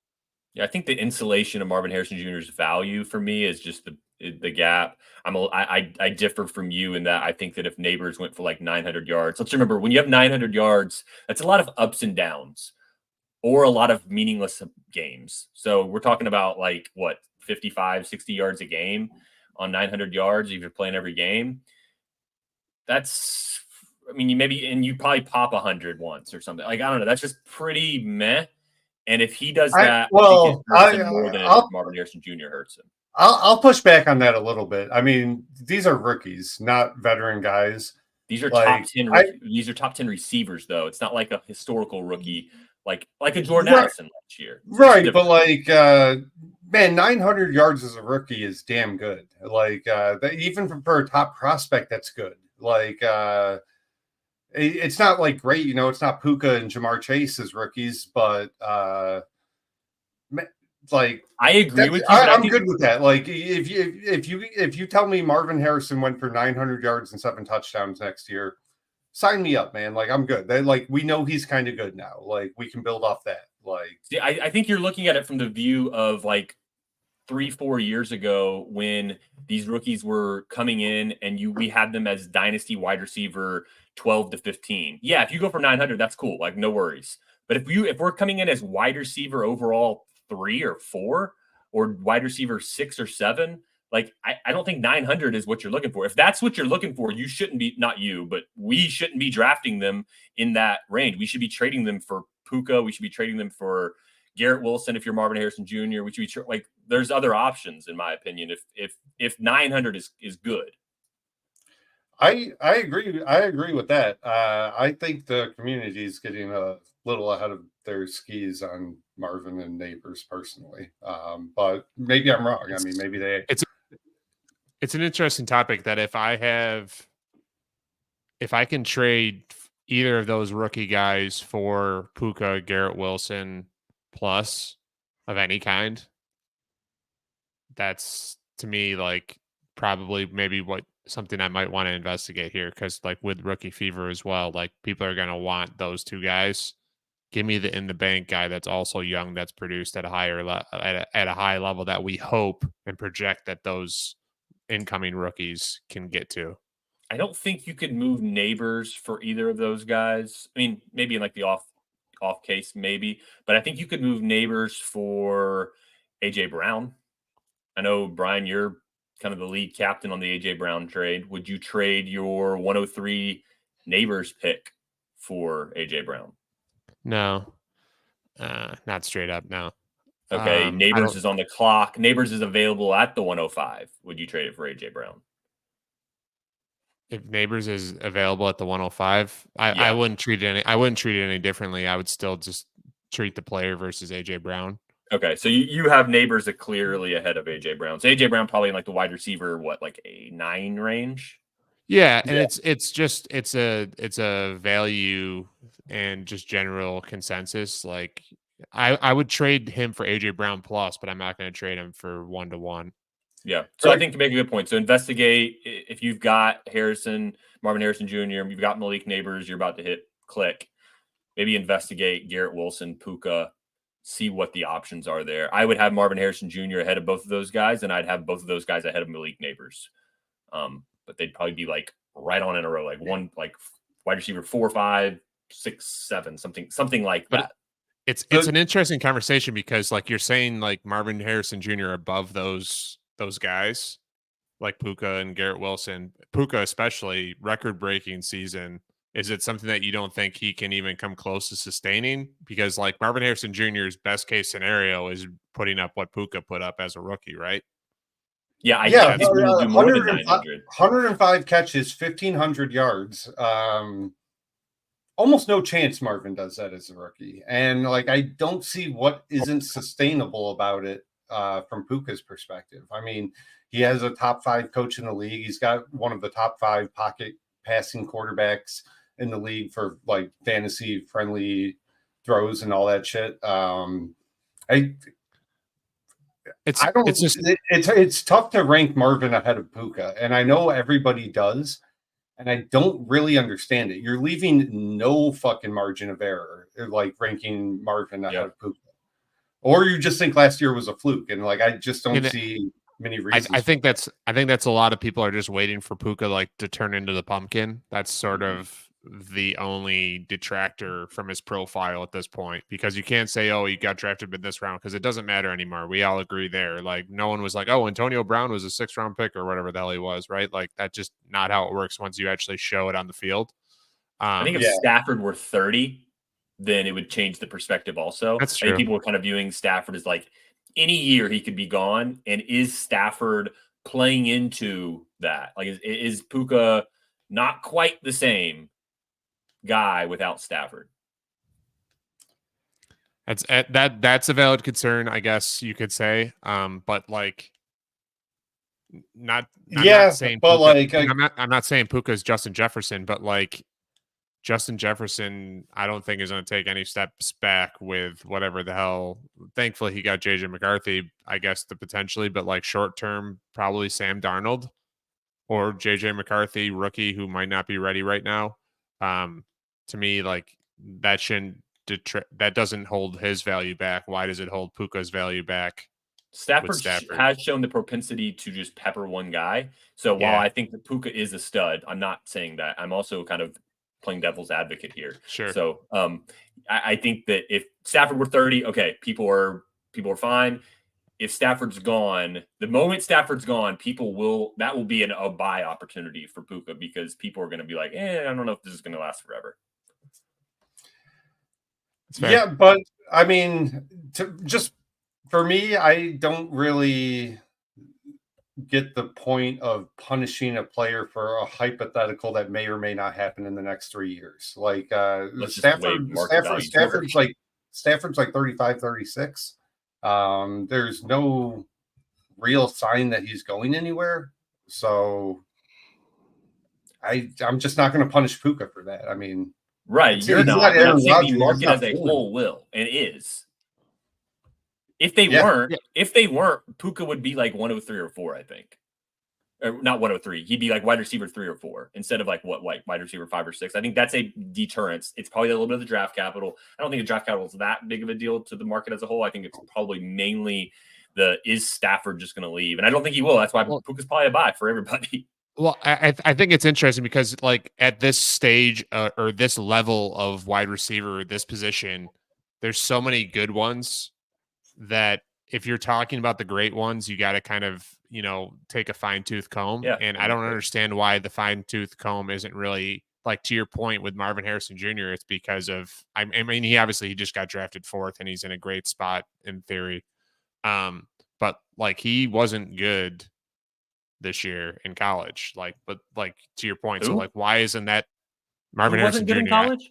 A: Yeah, I think the insulation of Marvin Harrison Jr.'s value for me is just the gap. I differ from you in that I think that if Neighbors went for like 900 yards, let's remember when you have 900 yards, that's a lot of ups and downs or a lot of meaningless games. So we're talking about like what 55, 60 yards a game on 900 yards if you're playing every game. That's, I mean, you probably pop 100 once or something. Like, I don't know. That's just pretty meh. And if he does that, I think it hurts him more than Marvin Harrison Jr. hurts him.
D: I'll push back on that a little bit. I mean, these are rookies, not veteran guys.
A: These are top 10. These are top 10 receivers, though. It's not like a historical rookie, like a Jordan Addison last year.
D: Right, but like, man, 900 yards as a rookie is damn good. Like, even for a top prospect, that's good. Like, it's not like great, it's not Puka and Jamar Chase as rookies, but like
A: I agree with you. But
D: I'm
A: think,
D: good with that. Like if you tell me Marvin Harrison went for 900 yards and 7 touchdowns next year, sign me up, man. Like I'm good. Like we know he's kind of good now. Like we can build off that. Like
A: see, I think you're looking at it from the view of like 3-4 years ago when these rookies were coming in and we had them as dynasty wide receiver 12 to 15. Yeah, if you go for 900, that's cool. Like no worries. But if we're coming in as wide receiver overall 3 or 4 or wide receiver 6 or 7, like I don't think 900 is what you're looking for. If that's what you're looking for, you shouldn't be, not you, but we shouldn't be drafting them in that range. We should be trading them for Puka. We should be trading them for Garrett Wilson. If you're Marvin Harrison Jr., we should be like, there's other options in my opinion. If 900 is good.
D: I agree with that. I think the community is getting a little ahead of their skis on Marvin and Neighbors personally. But maybe I'm wrong. I mean, maybe they.
C: It's an interesting topic that if I can trade either of those rookie guys for Puka, Garrett Wilson plus of any kind, that's to me like probably maybe what something I might want to investigate here, because like with rookie fever as well, like people are going to want those two guys. Give me the in the bank guy that's also young, that's produced at a higher at a high level that we hope and project that those incoming rookies can get to.
A: I don't think you could move Neighbors for either of those guys. I mean, maybe in like the off case, maybe, but I think you could move Neighbors for AJ Brown. I know, Brian, you're kind of the lead captain on the AJ Brown trade. Would you trade your 103 Neighbors pick for AJ Brown?
C: No, not straight up. No.
A: Okay, Neighbors is on the clock. Neighbors is available at the 105. Would you trade it for AJ Brown?
C: If Neighbors is available at the 105,
A: Yeah.
C: I wouldn't treat it any differently. I would still just treat the player versus AJ Brown.
A: Okay, so you have Neighbors clearly ahead of AJ Brown. So AJ Brown probably in like the wide receiver, what, like a 9 range?
C: Yeah, and it's a value and just general consensus. Like I would trade him for AJ Brown plus, but I'm not going to trade him for 1-to-1.
A: Yeah. So I think you make a good point. So investigate if you've got Marvin Harrison Jr., you've got Malik Neighbors, you're about to hit click. Maybe investigate Garrett Wilson, Puka, see what the options are there. I would have Marvin Harrison Jr. ahead of both of those guys, and I'd have both of those guys ahead of Malik Neighbors. But they'd probably be like right on in a row, like one, like wide receiver 4, 5, 6, 7, something like that.
C: It's an interesting conversation because like you're saying like Marvin Harrison Jr. above those guys like Puka and Garrett Wilson, Puka especially, record-breaking season. Is it something that you don't think he can even come close to sustaining? Because like Marvin Harrison Jr.'s best case scenario is putting up what Puka put up as a rookie, right?
A: Yeah, I think he will do more than 900.
D: 105 catches, 1,500 yards. Almost no chance Marvin does that as a rookie. And like, I don't see what isn't sustainable about it from Puka's perspective. I mean, he has a top 5 coach in the league. He's got one of the top 5 pocket passing quarterbacks in the league for like fantasy friendly throws and all that shit. It's tough to rank Marvin ahead of Puka, and I know everybody does, and I don't really understand it. You're leaving no fucking margin of error, like ranking Marvin ahead of Puka, or you just think last year was a fluke, and like I just don't see many reasons.
C: I think that's a lot of people are just waiting for Puka like to turn into the pumpkin. That's sort of the only detractor from his profile at this point, because you can't say, oh, he got drafted in this round, because it doesn't matter anymore. We all agree there. Like no one was like, oh, Antonio Brown was a 6th round pick or whatever the hell he was, right? Like that's just not how it works once you actually show it on the field.
A: I think if Stafford were 30, then it would change the perspective also.
C: That's true.
A: I think people were kind of viewing Stafford as like any year he could be gone. And is Stafford playing into that? Like is Puka not quite the same guy without Stafford?
C: That's a valid concern, I guess you could say. But like, not saying
D: but
C: Puka,
D: like
C: I'm not saying Puka's Justin Jefferson, but like Justin Jefferson, I don't think is going to take any steps back with whatever the hell. Thankfully, he got JJ McCarthy, I guess, to potentially, but like short term, probably Sam Darnold or JJ McCarthy, rookie who might not be ready right now. To me, like that shouldn't that doesn't hold his value back. Why does it hold Puka's value back?
A: Stafford has shown the propensity to just pepper one guy. So while I think that Puka is a stud, I'm not saying that. I'm also kind of playing devil's advocate here.
C: Sure.
A: So I think that if Stafford were 30, okay, people are fine. If Stafford's gone, the moment Stafford's gone, that will be a buy opportunity for Puka because people are going to be like, I don't know if this is going to last forever.
D: Yeah, but I mean, just for me, I don't really get the point of punishing a player for a hypothetical that may or may not happen in the next 3 years. Like Stafford's like 35, 36. There's no real sign that he's going anywhere. So I'm just not going to punish Puka for that. I mean,
A: right. You're not. I'm saying the market as a whole will and is. If they weren't, Puka would be like 103 or 4, I think. Or not 103. He'd be like wide receiver 3 or 4 instead of like wide receiver 5 or 6. I think that's a deterrence. It's probably a little bit of the draft capital. I don't think the draft capital is that big of a deal to the market as a whole. I think it's probably mainly is Stafford just going to leave? And I don't think he will. That's why Puka's probably a buy for everybody.
C: Well, I think it's interesting because like at this stage or this level of wide receiver, this position, there's so many good ones that if you're talking about the great ones, you got to kind of, take a fine tooth comb.
A: Yeah,
C: and I don't understand why the fine tooth comb isn't really like, to your point with Marvin Harrison Jr. It's because of, I mean, he just got drafted 4th and he's in a great spot in theory. But like, he wasn't good this year in college. But to your point, so like, why isn't that Marvin Harrison Jr.
A: in college?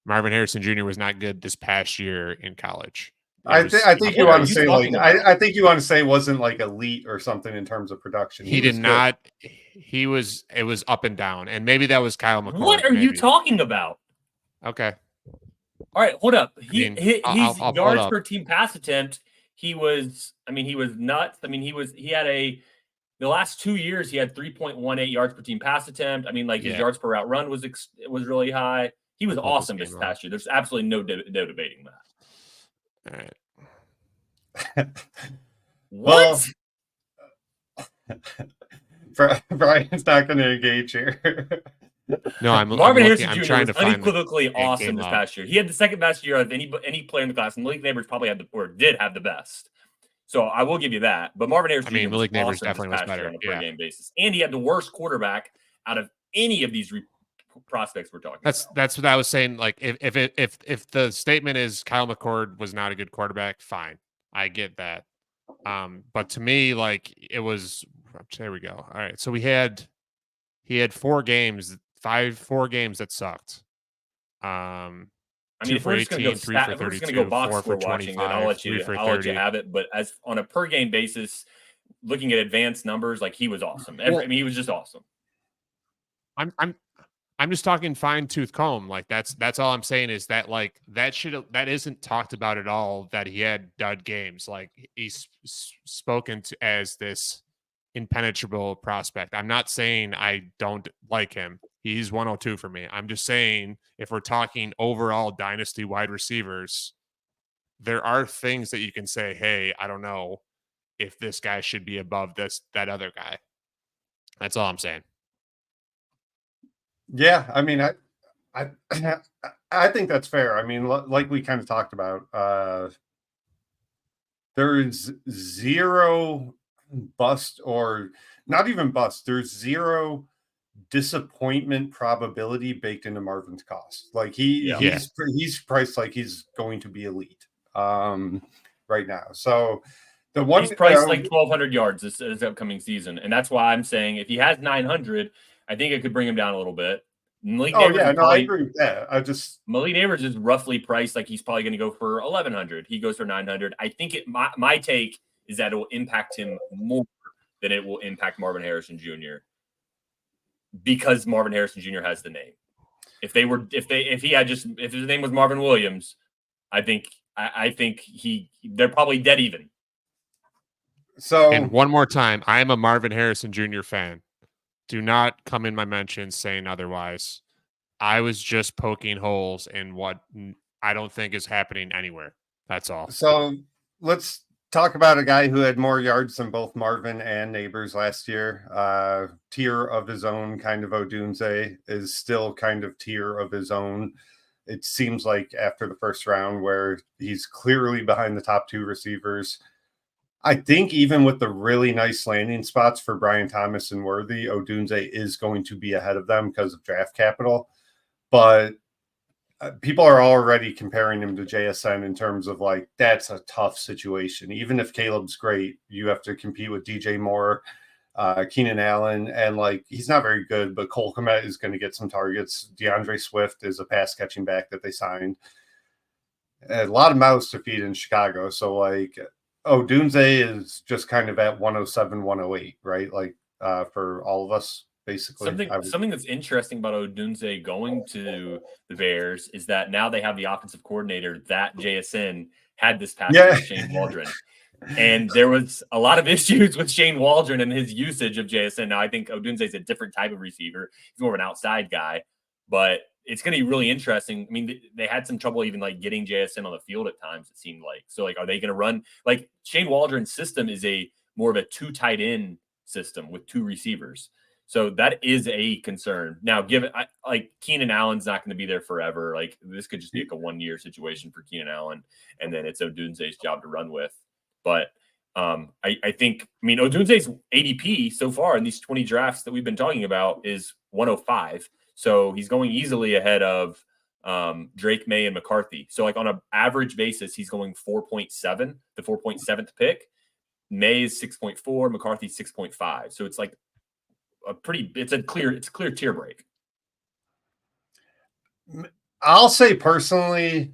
C: Marvin Harrison Jr. was not good this past year in college.
D: I think you want to say I think you want to say wasn't like elite or something in terms of production.
C: He did not. It was up and down, and maybe that was Kyle McCord.
A: What are you talking about?
C: Okay.
A: All right, hold up. His yards per team pass attempt. He was nuts. I mean, he had the last 2 years he had 3.18 yards per team pass attempt. I mean, like his yards per route run was really high. He was awesome this past year. There's absolutely no debating that.
C: All
D: right.
A: What?
D: Brian's not going to engage here.
C: No,
A: Marvin Harrison Jr.
C: I'm trying
A: was
C: to
A: unequivocally awesome this past year. He had the second best year of any player in the class, and Malik Neighbors probably did have the best. So I will give you that. But Marvin Harrison Jr.
C: Malik Neighbors
A: awesome
C: definitely was better
A: on a per game basis, and he had the worst quarterback out of any of these prospects we're talking about.
C: That's what I was saying. Like if the statement is Kyle McCord was not a good quarterback, fine, I get that. But to me, like it was. There we go. All right, so he had 4 games that sucked.
A: I mean, if we're just going to go box score watching, then I'll let you have it. But as on a per game basis, looking at advanced numbers, like he was awesome. He was just awesome.
C: I'm just talking fine tooth comb. Like that's all I'm saying is that like that isn't talked about at all. That he had dud games. Like he's spoken to as this impenetrable prospect. I'm not saying I don't like him. He's 102 for me. I'm just saying if we're talking overall dynasty wide receivers, there are things that you can say, hey, I don't know if this guy should be above that other guy. That's all I'm saying.
D: Yeah, I mean, I think that's fair. I mean, like we kind of talked about, there is zero bust or not even bust. There's zero disappointment probability baked into Marvin's cost. Like he's priced like he's going to be elite right now. So the one
A: he's priced like 1,200 yards this upcoming season, and that's why I'm saying if he has 900. I think it could bring him down a little bit.
D: I agree with that.
A: Malik Neighbors is roughly priced like he's probably going to go for 1,100. He goes for 900. I think my take is that it will impact him more than it will impact Marvin Harrison Jr. because Marvin Harrison Jr. has the name. If his name was Marvin Williams, I think they're probably dead even.
D: So,
C: And one more time, I am a Marvin Harrison Jr. fan. Do not come in my mentions saying otherwise. I was just poking holes in what I don't think is happening anywhere. That's all.
D: so let's talk about a guy who had more yards than both Marvin and Neighbors last year. Tier of his own, kind of Odunze is still kind of tier of his own. It seems like after the first round, where he's clearly behind the top two receivers. I think even with the really nice landing spots for Brian Thomas and Worthy, Odunze is going to be ahead of them because of draft capital. But people are already comparing him to JSN in terms of like, that's a tough situation. Even if Caleb's great, you have to compete with DJ Moore, Keenan Allen, and like, he's not very good, but Cole Kmet is going to get some targets. DeAndre Swift is a pass catching back that they signed. A lot of mouths to feed in Chicago. So like, Odunze is just kind of at 107, 108, right? Like for all of us, basically.
A: Something that's interesting about Odunze going to the Bears is that now they have the offensive coordinator that JSN had this past year, Shane Waldron. And there was a lot of issues with Shane Waldron and his usage of JSN. Now, I think Odunze is a different type of receiver. He's more of an outside guy, but it's going to be really interesting. I mean, they had some trouble even like getting JSN on the field at times, it seemed like. So, like, are they going to run? Like, Shane Waldron's system is more of a 2 tight end system with 2 receivers. So that is a concern. Now, like Keenan Allen's not going to be there forever. Like, this could just be like a 1-year situation for Keenan Allen, and then it's Odunze's job to run with. But I think, Odunze's ADP so far in these 20 drafts that we've been talking about is 105. So he's going easily ahead of Drake, May, and McCarthy. So like on an average basis, he's going 4.7, the 4.7th pick. May is 6.4, McCarthy 6.5. So it's like it's a clear tier break.
D: I'll say personally,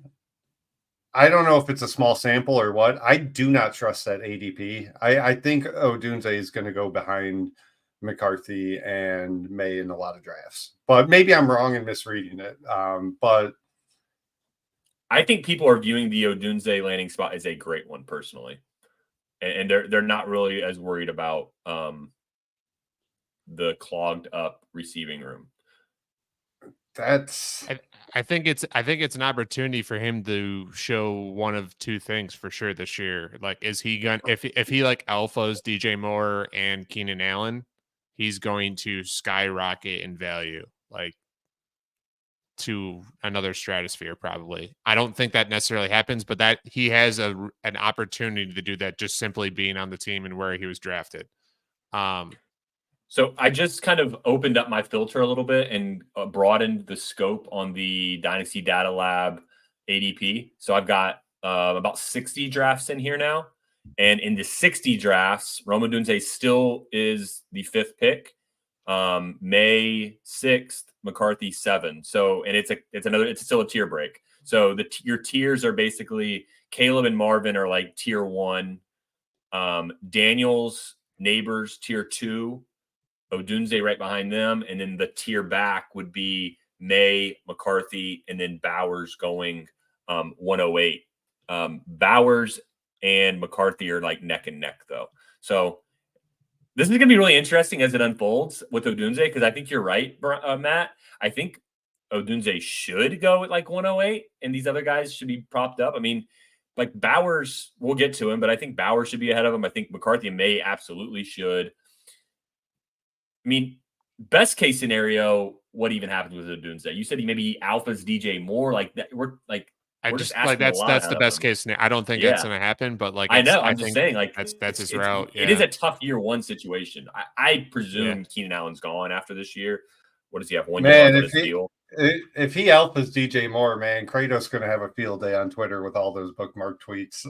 D: I don't know if it's a small sample or what. I do not trust that ADP. I think Odunze is going to go behind McCarthy and May in a lot of drafts, but maybe I'm wrong in misreading it. But
A: I think people are viewing the Odunze landing spot as a great one personally, and they're not really as worried about the clogged up receiving room.
C: I think it's an opportunity for him to show one of 2 things for sure this year. Like, is he going if he like alphas DJ Moore and Keenan Allen, he's going to skyrocket in value, like to another stratosphere probably. I don't think that necessarily happens, but that he has an opportunity to do that just simply being on the team and where he was drafted.
A: So I just kind of opened up my filter a little bit and broadened the scope on the Dynasty Data Lab ADP. So I've got about 60 drafts in here now. And in the 60 drafts, Rome Odunze still is the 5th pick. May 6th, McCarthy 7. So, and it's still a tier break. So your tiers are basically Caleb and Marvin are like tier 1. Daniels, Neighbors, tier 2. Odunze right behind them, and then the tier back would be May, McCarthy, and then Bowers going 108. Bowers and McCarthy are like neck and neck though. So this is going to be really interesting as it unfolds with Odunze, because I think you're right, Matt. I think Odunze should go at like 108, and these other guys should be propped up. I mean, like Bowers, we'll get to him, but I think Bowers should be ahead of him. I think McCarthy and May absolutely should. I mean, best case scenario, what even happens with Odunze? You said he alphas DJ Moore, like that. We're just asking
C: like that's
A: a lot
C: the best case scenario. I don't think that's going to happen, but like
A: I know.
C: I
A: I'm just saying, like
C: that's his route.
A: It is a tough year 1 situation. I presume Keenan Allen's gone after this year. What does he have? 1 year left on his deal?
D: If he alphas DJ Moore, man, Kratos going to have a field day on Twitter with all those bookmark tweets.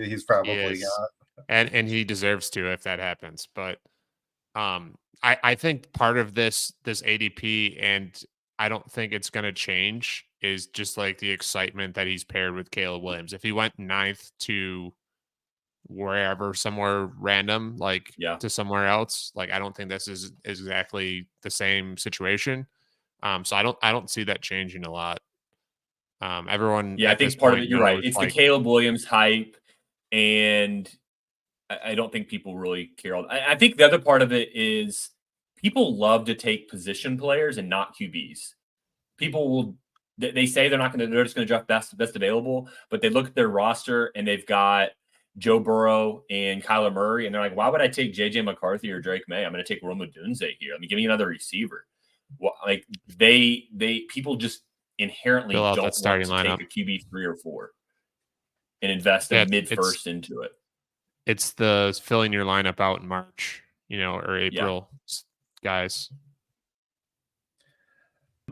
D: He's probably got,
C: and he deserves to if that happens. But I think part of this ADP, and I don't think it's going to change, is just like the excitement that he's paired with Caleb Williams. If he went 9th to wherever, somewhere random, like to somewhere else, like I don't think this is exactly the same situation. So I don't see that changing a lot. Everyone
A: Yeah, I
C: at this
A: think part of
C: point
A: it, you're right.
C: knows
A: It's the
C: like
A: Caleb Williams hype, and I don't think people really care. I think the other part of it is people love to take position players and not QBs. People will they say they're just gonna draft best available, but they look at their roster and they've got Joe Burrow and Kyler Murray, and they're like, why would I take JJ McCarthy or Drake May? I'm gonna take Roma Dunze here. I mean, give me another receiver. Well, like they people just
C: fill
A: inherently
C: out that
A: don't want
C: starting
A: to take
C: lineup.
A: a QB 3 or 4 and invest a
C: Yeah,
A: mid first into it.
C: it's the filling your lineup out in March, or
A: Yeah.
C: April, guys.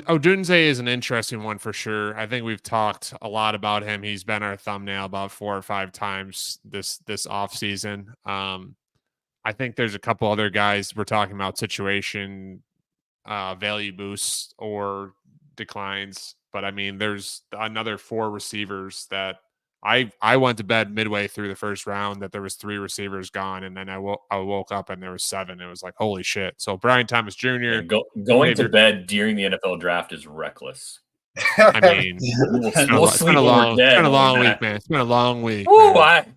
C: Odunze is an interesting one for sure. I think we've talked a lot about him. He's been our thumbnail about 4 or 5 times this off season. I think there's a couple other guys we're talking about situation value boosts or declines, but I mean, there's another 4 receivers that I went to bed midway through the first round that there was 3 receivers gone, and then I woke up and there was 7. It was like holy shit. So Brian Thomas
A: Yeah,
C: Jr.,
A: going to
C: Xavier.
A: bed during the NFL draft is reckless.
C: I mean,
A: We'll sleep when we're
C: it's been
A: dead
C: a
A: on
C: long week,
A: that.
C: man. It's been a long week,
A: Woo,
C: man.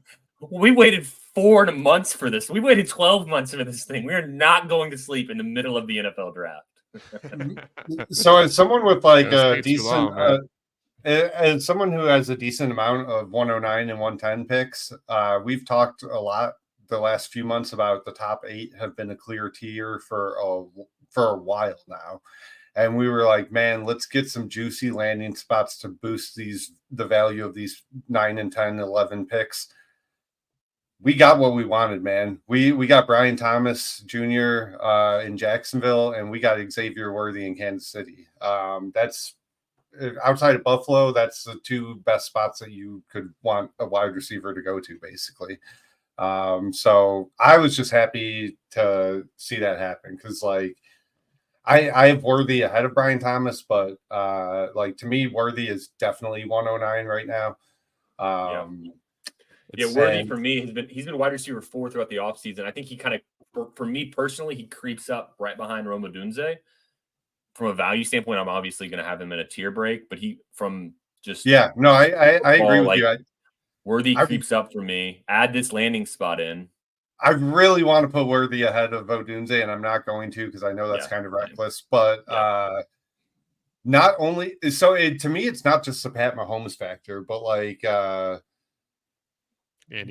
A: we waited 4 months for this. We waited 12 months for this thing. We're not going to sleep in the middle of the NFL draft.
D: So as someone with like
C: It's
D: a
C: taking too
D: decent
C: long, man.
D: as someone who has a decent amount of 109 and 110 picks, we've talked a lot the last few months about the top 8 have been a clear tier for a while now. And we were like, man, let's get some juicy landing spots to boost the value of these 9 and 10, 11 picks. We got what we wanted, man. We got Brian Thomas Jr. In Jacksonville, and we got Xavier Worthy in Kansas City. That's outside of Buffalo. That's the 2 best spots that you could want a wide receiver to go to, basically. So I was just happy to see that happen because, like, I have Worthy ahead of Brian Thomas, but like to me, Worthy is definitely 109 right now.
A: Yeah, Worthy for me he's been wide receiver 4 throughout the offseason. I think he kind of for me personally, he creeps up right behind Roma Dunze. From a value standpoint, I'm obviously going to have him in a tier break, but he from just
D: I agree with
A: like
D: you.
A: Worthy
D: I
A: creeps up for me. Add this landing spot in.
D: I really want to put Worthy ahead of Odunze, and I'm not going to because I know that's kind of reckless. But not only so to me, it's not just the Pat Mahomes factor, but like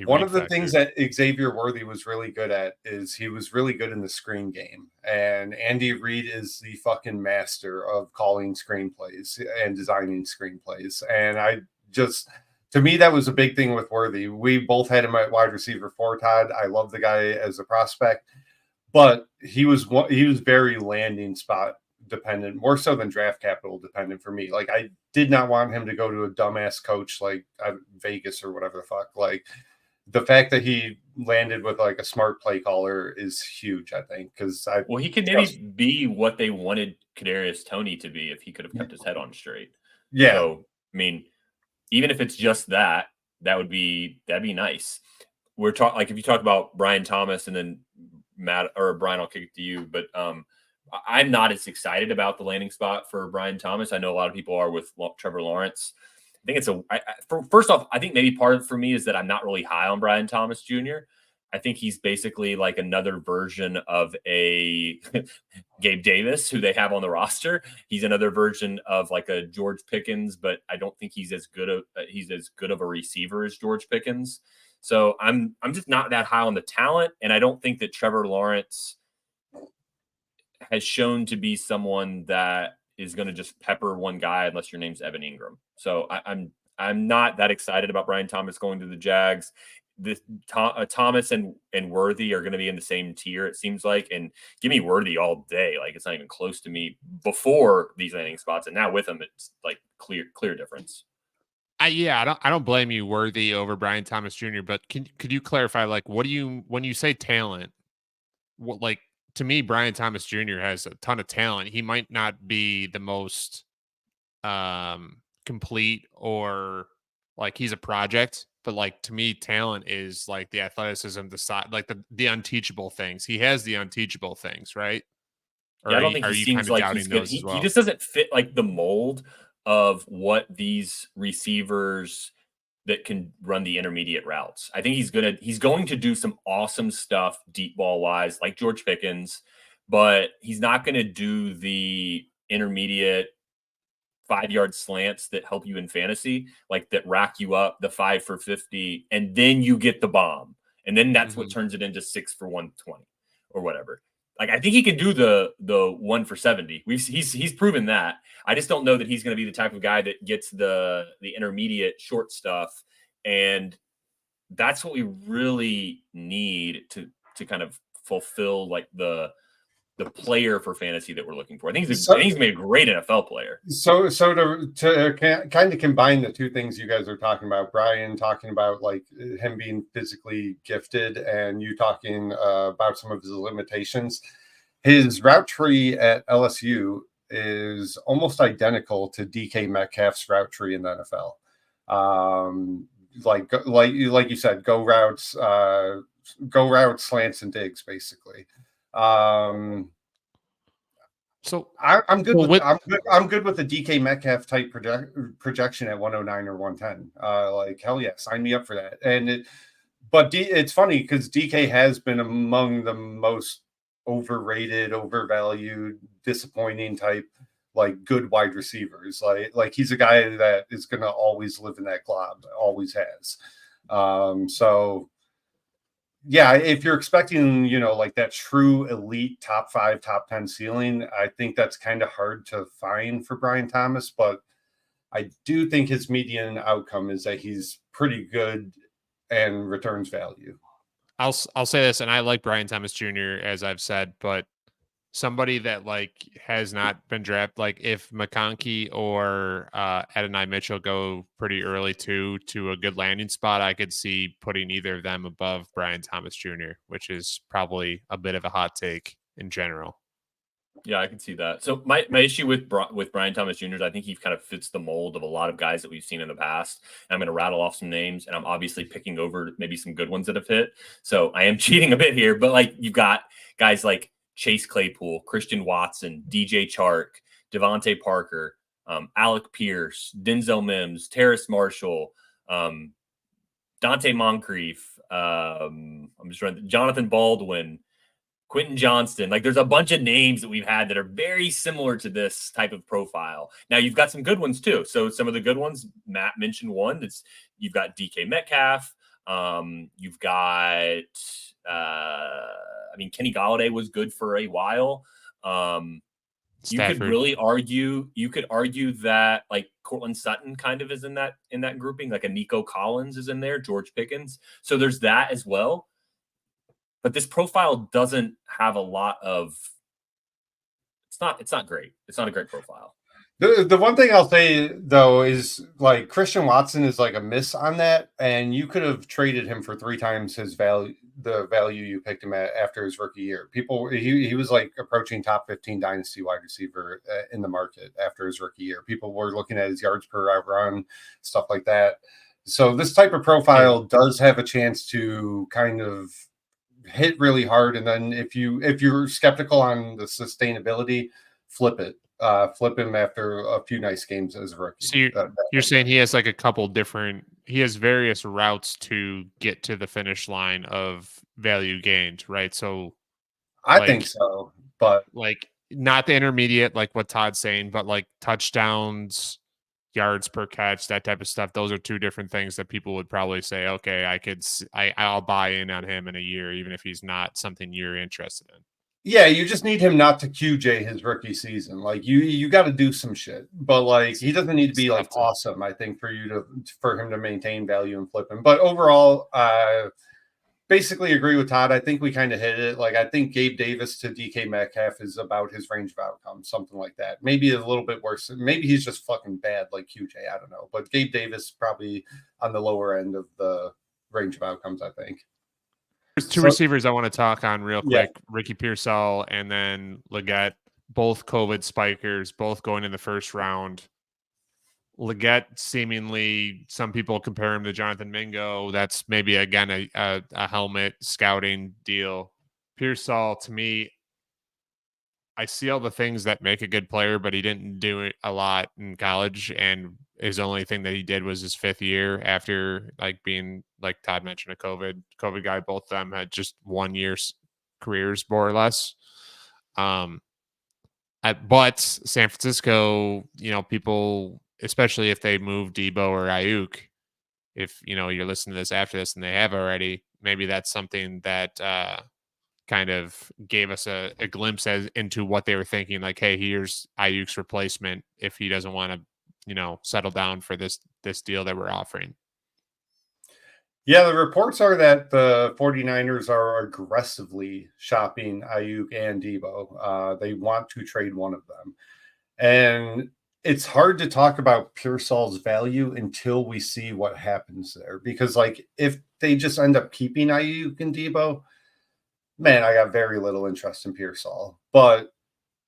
D: one of the things that Xavier Worthy was really good at is he was really good in the screen game. And Andy Reid is the fucking master of calling screenplays and designing screenplays. And to me, that was a big thing with Worthy. We both had him at wide receiver 4, Todd. I love the guy as a prospect, but he was very landing spot dependent, more so than draft capital dependent for me. Like, I did not want him to go to a dumbass coach like Vegas or whatever the fuck. Like, the fact that he landed with like a smart play caller is huge, I think, because
A: he could maybe be what they wanted Kadarius Toney to be if he could have kept his head on straight.
D: Yeah.
A: So I mean, even if it's just that'd be nice. We're talking like if you talk about Brian Thomas and then Matt or Brian, I'll kick it to you, but I'm not as excited about the landing spot for Brian Thomas. I know a lot of people are with Trevor Lawrence. I think first off, I think maybe part of it for me is that I'm not really high on Brian Thomas Jr. I think he's basically like another version of a Gabe Davis who they have on the roster. He's another version of like a George Pickens, but I don't think he's as good of a receiver as George Pickens. So I'm just not that high on the talent, and I don't think that Trevor Lawrence has shown to be someone that is going to just pepper one guy unless your name's Evan Ingram. So I'm not that excited about Brian Thomas going to the Jags. Thomas and Worthy are going to be in the same tier, it seems like, and give me Worthy all day. Like, it's not even close to me before these landing spots, and now with them, it's like clear difference.
C: I don't blame you, Worthy over Brian Thomas Jr. But could you clarify, like, what do you when you say talent? What, like, to me, Brian Thomas Jr. has a ton of talent. He might not be the most complete or like he's a project, but like to me, talent is like the athleticism, the side, like the unteachable things. He has the unteachable things, right? Or
A: Yeah, I don't think
C: are
A: he
C: you
A: seems
C: kind of
A: like he's
C: doubting
A: good.
C: those as
A: He
C: well?
A: just doesn't fit like the mold of what these receivers that can run the intermediate routes. I think he's going to do some awesome stuff deep ball wise, like George Pickens, but he's not going to do the intermediate 5 yard slants that help you in fantasy, like that rack you up the 5 for 50, and then you get the bomb. And then that's what
C: Mhm.
A: turns it into 6 for 120 or whatever. Like I think he can do the 1 for 70. He's proven that. I just don't know that he's going to be the type of guy that gets the intermediate short stuff, and that's what we really need to kind of fulfill like the player for fantasy that we're looking for. I think
D: So,
A: he's made a great NFL player.
D: so to kind of combine the two things you guys are talking about, Brian talking about like him being physically gifted, and you talking about some of his limitations. His route tree at LSU is almost identical to DK Metcalf's route tree in the NFL. Like you said, go routes, slants, and digs, basically.
C: So
D: I'm good
C: well,
D: with
C: with
D: I'm good with the DK Metcalf type projection at 109 or 110. Like hell yeah, sign me up for that. It's funny because DK has been among the most overrated, overvalued, disappointing type like good wide receivers. Like he's a guy that is going to always live in that glob, always has. So yeah, if you're expecting, like that true elite top 5, top 10 ceiling, I think that's kind of hard to find for Brian Thomas, but I do think his median outcome is that he's pretty good and returns value.
C: I'll say this, and I like Brian Thomas Jr. as I've said, but somebody that like has not been drafted, like if McConkey or Adonai Mitchell go pretty early to a good landing spot, I could see putting either of them above Brian Thomas Jr., which is probably a bit of a hot take in general.
A: Yeah, I can see that. So my issue with Brian Thomas Jr. is I think he kind of fits the mold of a lot of guys that we've seen in the past. And I'm going to rattle off some names, and I'm obviously picking over maybe some good ones that have hit. So I am cheating a bit here, but like you've got guys like Chase Claypool, Christian Watson, DJ Chark, Devontae Parker, Alec Pierce, Denzel Mims, Terrace Marshall, Dante Moncrief. I'm just running Jonathan Baldwin. Quentin Johnston, like there's a bunch of names that we've had that are very similar to this type of profile. Now you've got some good ones too. So some of the good ones, Matt mentioned one. You've got DK Metcalf. You've got, Kenny Galladay was good for a while. You could
C: Stafford.
A: really argue. You could argue that like Cortland Sutton kind of is in that grouping. Like a Nico Collins is in there. George Pickens. So there's that as well. But this profile doesn't have a lot of. It's not great. It's not a great profile.
D: The one thing I'll say though is like Christian Watson is like a miss on that, and you could have traded him for 3 times his value, the value you picked him at after his rookie year. He was like approaching top 15 dynasty wide receiver in the market after his rookie year. People were looking at his yards per route run, stuff like that. So this type of profile does have a chance to kind of hit really hard, and then if you're skeptical on the sustainability, flip it. Flip him after a few nice games as a rookie.
C: So you're saying he has like a couple different, he has various routes to get to the finish line of value gained, right? So
D: I think
C: like
D: so, but
C: like not the intermediate, like what Todd's saying, but like touchdowns, yards per catch, that type of stuff. Those are 2 different things that people would probably say, okay, I'll buy in on him in a year, even if he's not something you're interested in.
D: yeah, you just need him not to QJ his rookie season. Like you got to do some shit, but like he doesn't need to be like awesome. I think for him to maintain value and flip him. But overall, basically agree with Todd. I think we kind of hit it. Like I think Gabe Davis to DK Metcalf is about his range of outcome, something like that. Maybe a little bit worse. Maybe he's just fucking bad like QJ. I don't know. But Gabe Davis probably on the lower end of the range of outcomes, I think.
C: There's 2 receivers I want to talk on real quick.
D: Yeah.
C: Ricky Pearsall and then Leggett, both COVID spikers, both going in the first round. Leggett, seemingly, some people compare him to Jonathan Mingo. That's maybe, again, a helmet scouting deal. Pearsall, to me, I see all the things that make a good player, but he didn't do it a lot in college, and his only thing that he did was his 5th year after like being like Todd mentioned a COVID guy. Both of them had just 1 year's careers more or less. But San Francisco, people, especially if they move Debo or Ayuk, if you're listening to this after this and they have already, maybe that's something that kind of gave us a glimpse into what they were thinking. Like, hey, here's Ayuk's replacement if he doesn't want to, settle down for this deal that we're offering.
D: Yeah, the reports are that the 49ers are aggressively shopping Ayuk and Debo. They want to trade one of them. And it's hard to talk about Pearsall's value until we see what happens there. Because, like, if they just end up keeping Ayuk and Debo, man, I got very little interest in Pearsall. But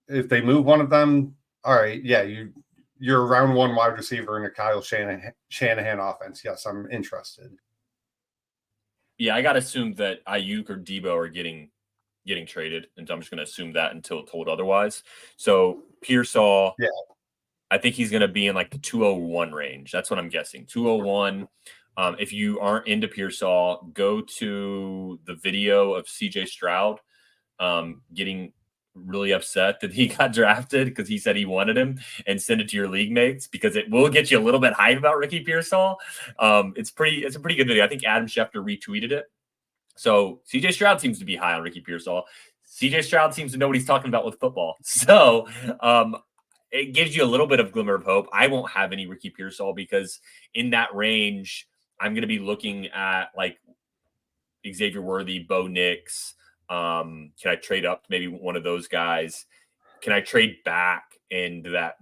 D: if they move one of them, all right, yeah, you're a round 1 wide receiver in a Kyle Shanahan offense. Yes, I'm interested.
A: Yeah, I got to assume that Ayuk or Debo are getting traded, and I'm just going to assume that until told otherwise. So Pearsall,
D: yeah,
A: I think he's going to be in like the 201 range. That's what I'm guessing. 201. If you aren't into Pearsall, go to the video of CJ Stroud getting really upset that he got drafted because he said he wanted him, and send it to your league mates because it will get you a little bit hype about Ricky Pearsall. It's a pretty good video. I think Adam Schefter retweeted it. So CJ Stroud seems to be high on Ricky Pearsall. CJ Stroud seems to know what he's talking about with football. So it gives you a little bit of glimmer of hope. I won't have any Ricky Pearsall because in that range, I'm going to be looking at like Xavier Worthy, Bo Nix. Can I trade up to maybe one of those guys? Can I trade back into that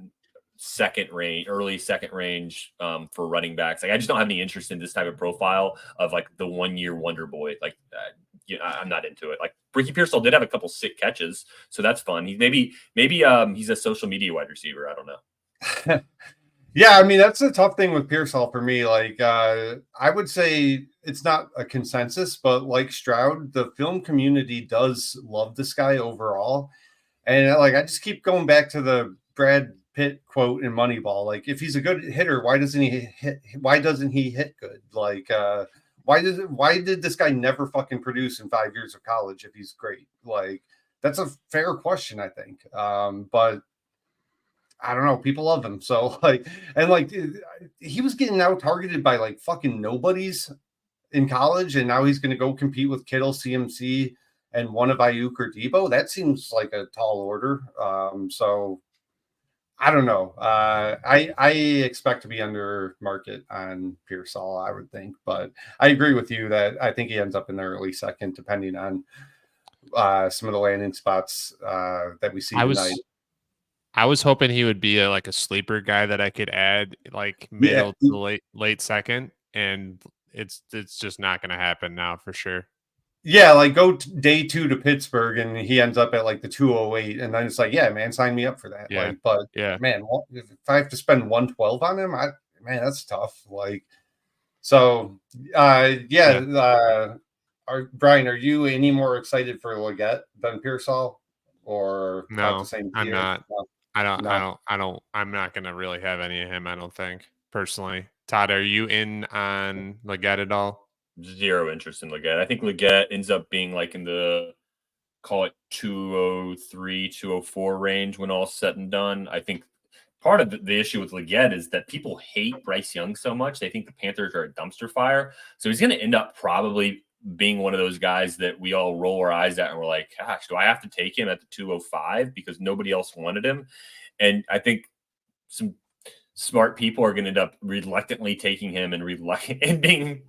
A: early second range for running backs? Like, I just don't have any interest in this type of profile of like the 1 year wonder boy. Like, I'm not into it. Like, Ricky Pearsall did have a couple sick catches, so that's fun. Maybe he's a social media wide receiver. I don't know.
D: Yeah, I mean, that's the tough thing with Pearsall for me. Like, I would say it's not a consensus, but like Stroud, the film community does love this guy overall. And like, I just keep going back to the Brad Pitt quote in Moneyball. Like, if he's a good hitter, why doesn't he hit good? Like, why did this guy never fucking produce in 5 years of college if he's great? Like, that's a fair question, I think. But I don't know. People love him. So like, and like he was getting out targeted by like fucking nobodies in college. And now he's going to go compete with Kittle, CMC, and one of Ayuk or Debo. That seems like a tall order. So I don't know. I expect to be under market on Pearsall, I would think, but I agree with you that I think he ends up in the early second, depending on some of the landing spots that we see tonight.
C: I was hoping he would be a sleeper guy that I could add like middle to late second, and it's just not going to happen now for sure.
D: Yeah, like go day 2 to Pittsburgh and he ends up at like the 208, and then it's like, yeah, man, sign me up for that.
C: Yeah.
D: Like, but
C: yeah,
D: man, if I have to spend 112 on him, man, that's tough. Like, so Brian, are you any more excited for Leggett than Pearsall, or
C: no?
D: the same
C: I'm
D: tier?
C: not.
D: No.
C: I'm not going to really have any of him. I don't think personally. Todd, are you in on Leggett at all?
A: Zero interest in Leggett. I think Leggett ends up being like in the, call it 203, 204 range when all's said and done. I think part of the issue with Leggett is that people hate Bryce Young so much. They think the Panthers are a dumpster fire. So he's going to end up probably being one of those guys that we all roll our eyes at and we're like, gosh, do I have to take him at the 205 because nobody else wanted him? And I think some smart people are going to end up reluctantly taking him and being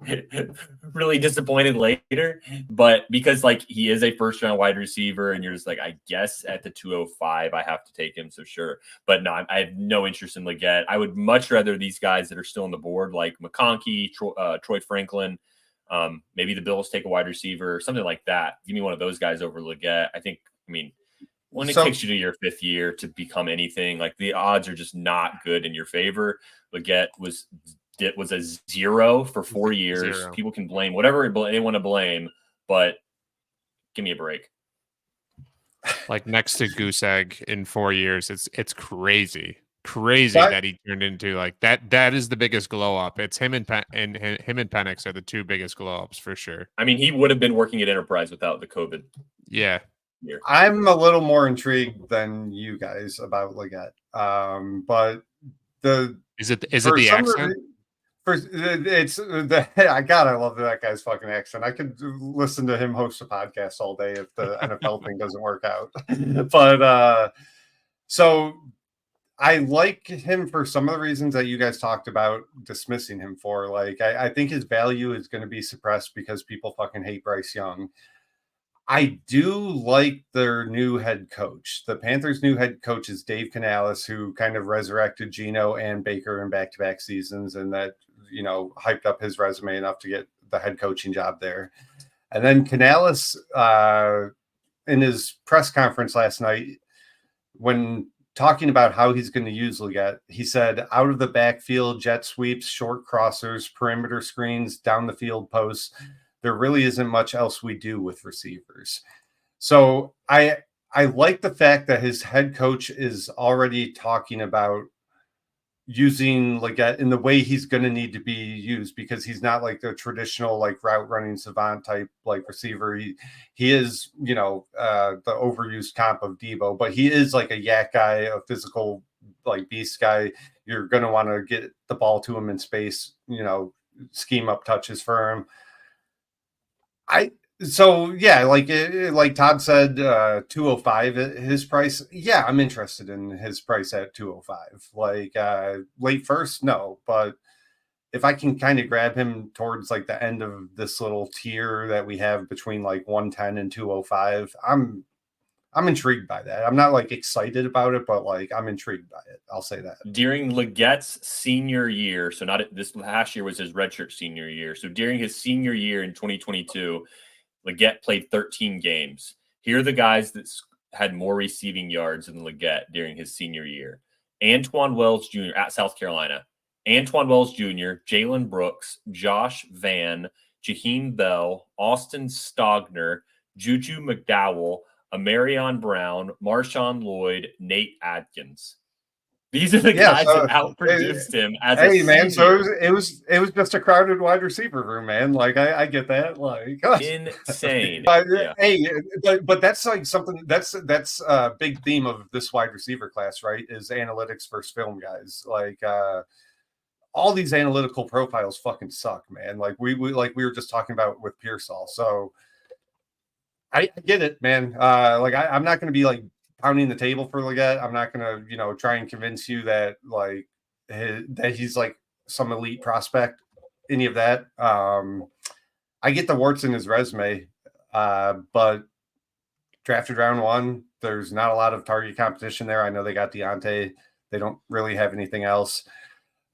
A: really disappointed later. But because like he is a first round wide receiver and you're just like, I guess at the 205, I have to take him. So sure. But no, I have no interest in Leggett. I would much rather these guys that are still on the board, like McConkey, Troy Franklin, maybe the Bills take a wide receiver, something like that. Give me one of those guys over Leggett. When it takes you to your 5th year to become anything, like the odds are just not good in your favor. Leggett was a 0 for 4 years.
C: 0.
A: People can blame whatever they want to blame, but give me a break.
C: like next to Goose Egg in 4 years. It's crazy.
D: But
C: That he turned into like that. That is the biggest glow up. It's him and him and Penix are the two biggest glow ups for sure.
A: I mean, he would have been working at Enterprise without the COVID
C: Yeah.
A: year.
D: I'm a little more intrigued than you guys about Leggett. But
C: Is it the
D: some
C: accent?
D: it's the I love that guy's fucking accent. I could listen to him host a podcast all day if the NFL thing doesn't work out. But so I like him for some of the reasons that you guys talked about dismissing him for. Like, I think his value is going to be suppressed because people fucking hate Bryce Young. I do like their new head coach. The Panthers' new head coach is Dave Canales, who kind of resurrected Geno and Baker in back-to-back seasons, and that, hyped up his resume enough to get the head coaching job there. And then Canales, in his press conference last night, when talking about how he's going to use Leggett, he said, out of the backfield, jet sweeps, short crossers, perimeter screens, down the field posts, there really isn't much else we do with receivers. So I like the fact that his head coach is already talking about using Leggett in the way he's going to need to be used, because he's not like the traditional like route running savant type like receiver. He is, the overused comp of Debo, but he is like a yak guy, a physical like beast guy. You're going to want to get the ball to him in space, scheme up touches for him. Like Todd said, 205 his price. Yeah, I'm interested in his price at 205. Like late first, no, but if I can kind of grab him towards like the end of this little tier that we have between like 110 and 205, I'm intrigued by that. I'm not like excited about it, but like I'm intrigued by it. I'll say that.
A: During Leggett's senior year, so not this last year was his redshirt senior year. So during his senior year in 2022, Leggett played 13 games. Here are the guys that had more receiving yards than Leggett during his senior year. Antoine Wells Jr. at South Carolina. Antoine Wells Jr., Jalen Brooks, Josh Van, Jaheim Bell, Austin Stogner, Juju McDowell, Amarion Brown, Marshawn Lloyd, Nate Adkins. These are the guys that outproduced him as a
D: man.
A: senior.
D: So it was just a crowded wide receiver room, man. Like I get that. Like
A: insane.
D: But, hey, but that's like something that's a big theme of this wide receiver class, right? Is analytics versus film guys. Like all these analytical profiles fucking suck, man. Like we were just talking about with Pearsall. So I get it, man. I'm not going to be like pounding the table for Leggett. I'm not going to, try and convince you that like that he's like some elite prospect, any of that. I get the warts in his resume, but drafted round one, there's not a lot of target competition there. I know they got Deontay. They don't really have anything else.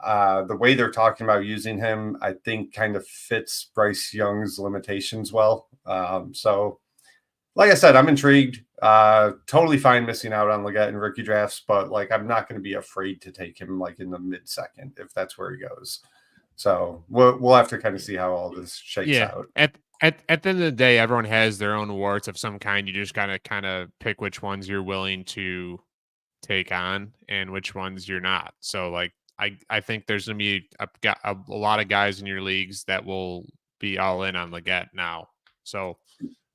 D: The way they're talking about using him, I think kind of fits Bryce Young's limitations well. So like I said, I'm intrigued. Totally fine missing out on Leggett in rookie drafts, but like I'm not going to be afraid to take him like in the mid-second if that's where he goes. So we'll have to kind of see how all this shakes out.
C: At the end of the day, everyone has their own warts of some kind. You just gotta kind of pick which ones you're willing to take on and which ones you're not. So like I think there's gonna be a lot of guys in your leagues that will be all in on Leggett now. So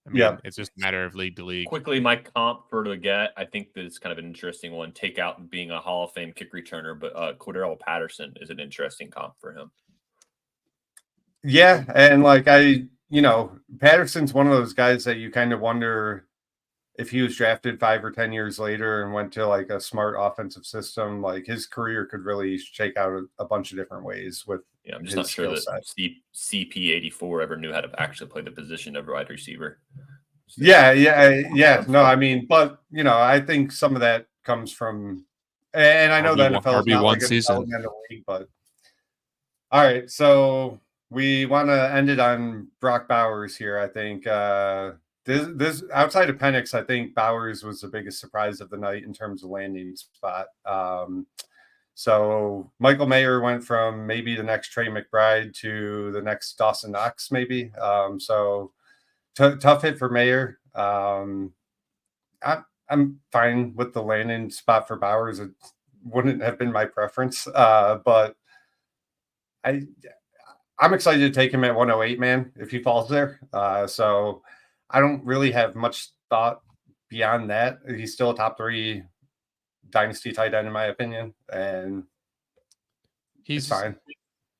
C: I mean, it's just a matter of league to league.
A: Quickly, my comp for Leggett, I think that it's kind of an interesting one. Take out being a Hall of Fame kick returner, but Cordero Patterson is an interesting comp for him.
D: Yeah, and like Patterson's one of those guys that you kind of wonder if he was drafted 5 or 10 years later and went to like a smart offensive system, like his career could really shake out a bunch of different ways with.
A: Yeah, I'm just not sure that CP84 ever knew how to actually play the position of wide receiver.
D: So, yeah. No, I mean, but I think some of that comes from, and I know the NFL is not like a developmental league, but all right. So we want to end it on Brock Bowers here. I think this outside of Penix, I think Bowers was the biggest surprise of the night in terms of landing spot. So Michael Mayer went from maybe the next Trey McBride to the next Dawson Knox, maybe. So tough hit for Mayer. I I'm fine with the landing spot for Bowers. It wouldn't have been my preference, but I'm excited to take him at 108, man, if he falls there. So I don't really have much thought beyond that. He's still a top 3 dynasty tight end, in my opinion, and it's fine.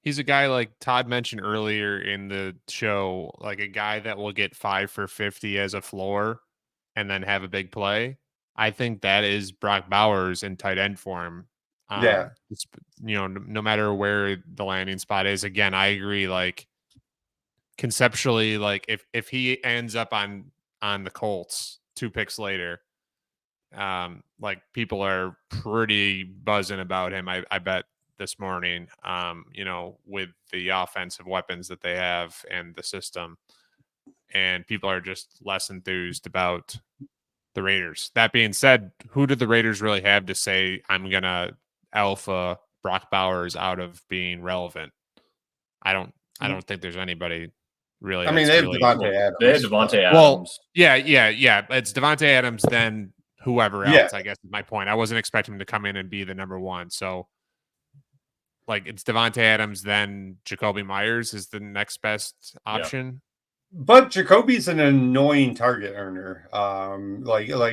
C: He's a guy like Todd mentioned earlier in the show, like a guy that will get 5 for 50 as a floor and then have a big play. I think that is Brock Bowers in tight end form.
D: Yeah.
C: No matter where the landing spot is. Again, I agree. Like conceptually, like if he ends up on the Colts 2 picks later, like people are pretty buzzing about him. I bet this morning, with the offensive weapons that they have and the system, and people are just less enthused about the Raiders. That being said, who do the Raiders really have to say I'm gonna alpha Brock Bowers out of being relevant? I don't think there's anybody really.
D: I mean, they have Devontae Adams.
A: They have Devontae Adams.
C: Well, yeah. It's Devontae Adams, then whoever else, I guess is my point. I wasn't expecting him to come in and be the number 1. So like it's Devontae Adams, then Jacoby Myers is the next best option.
D: But Jacoby's an annoying target earner.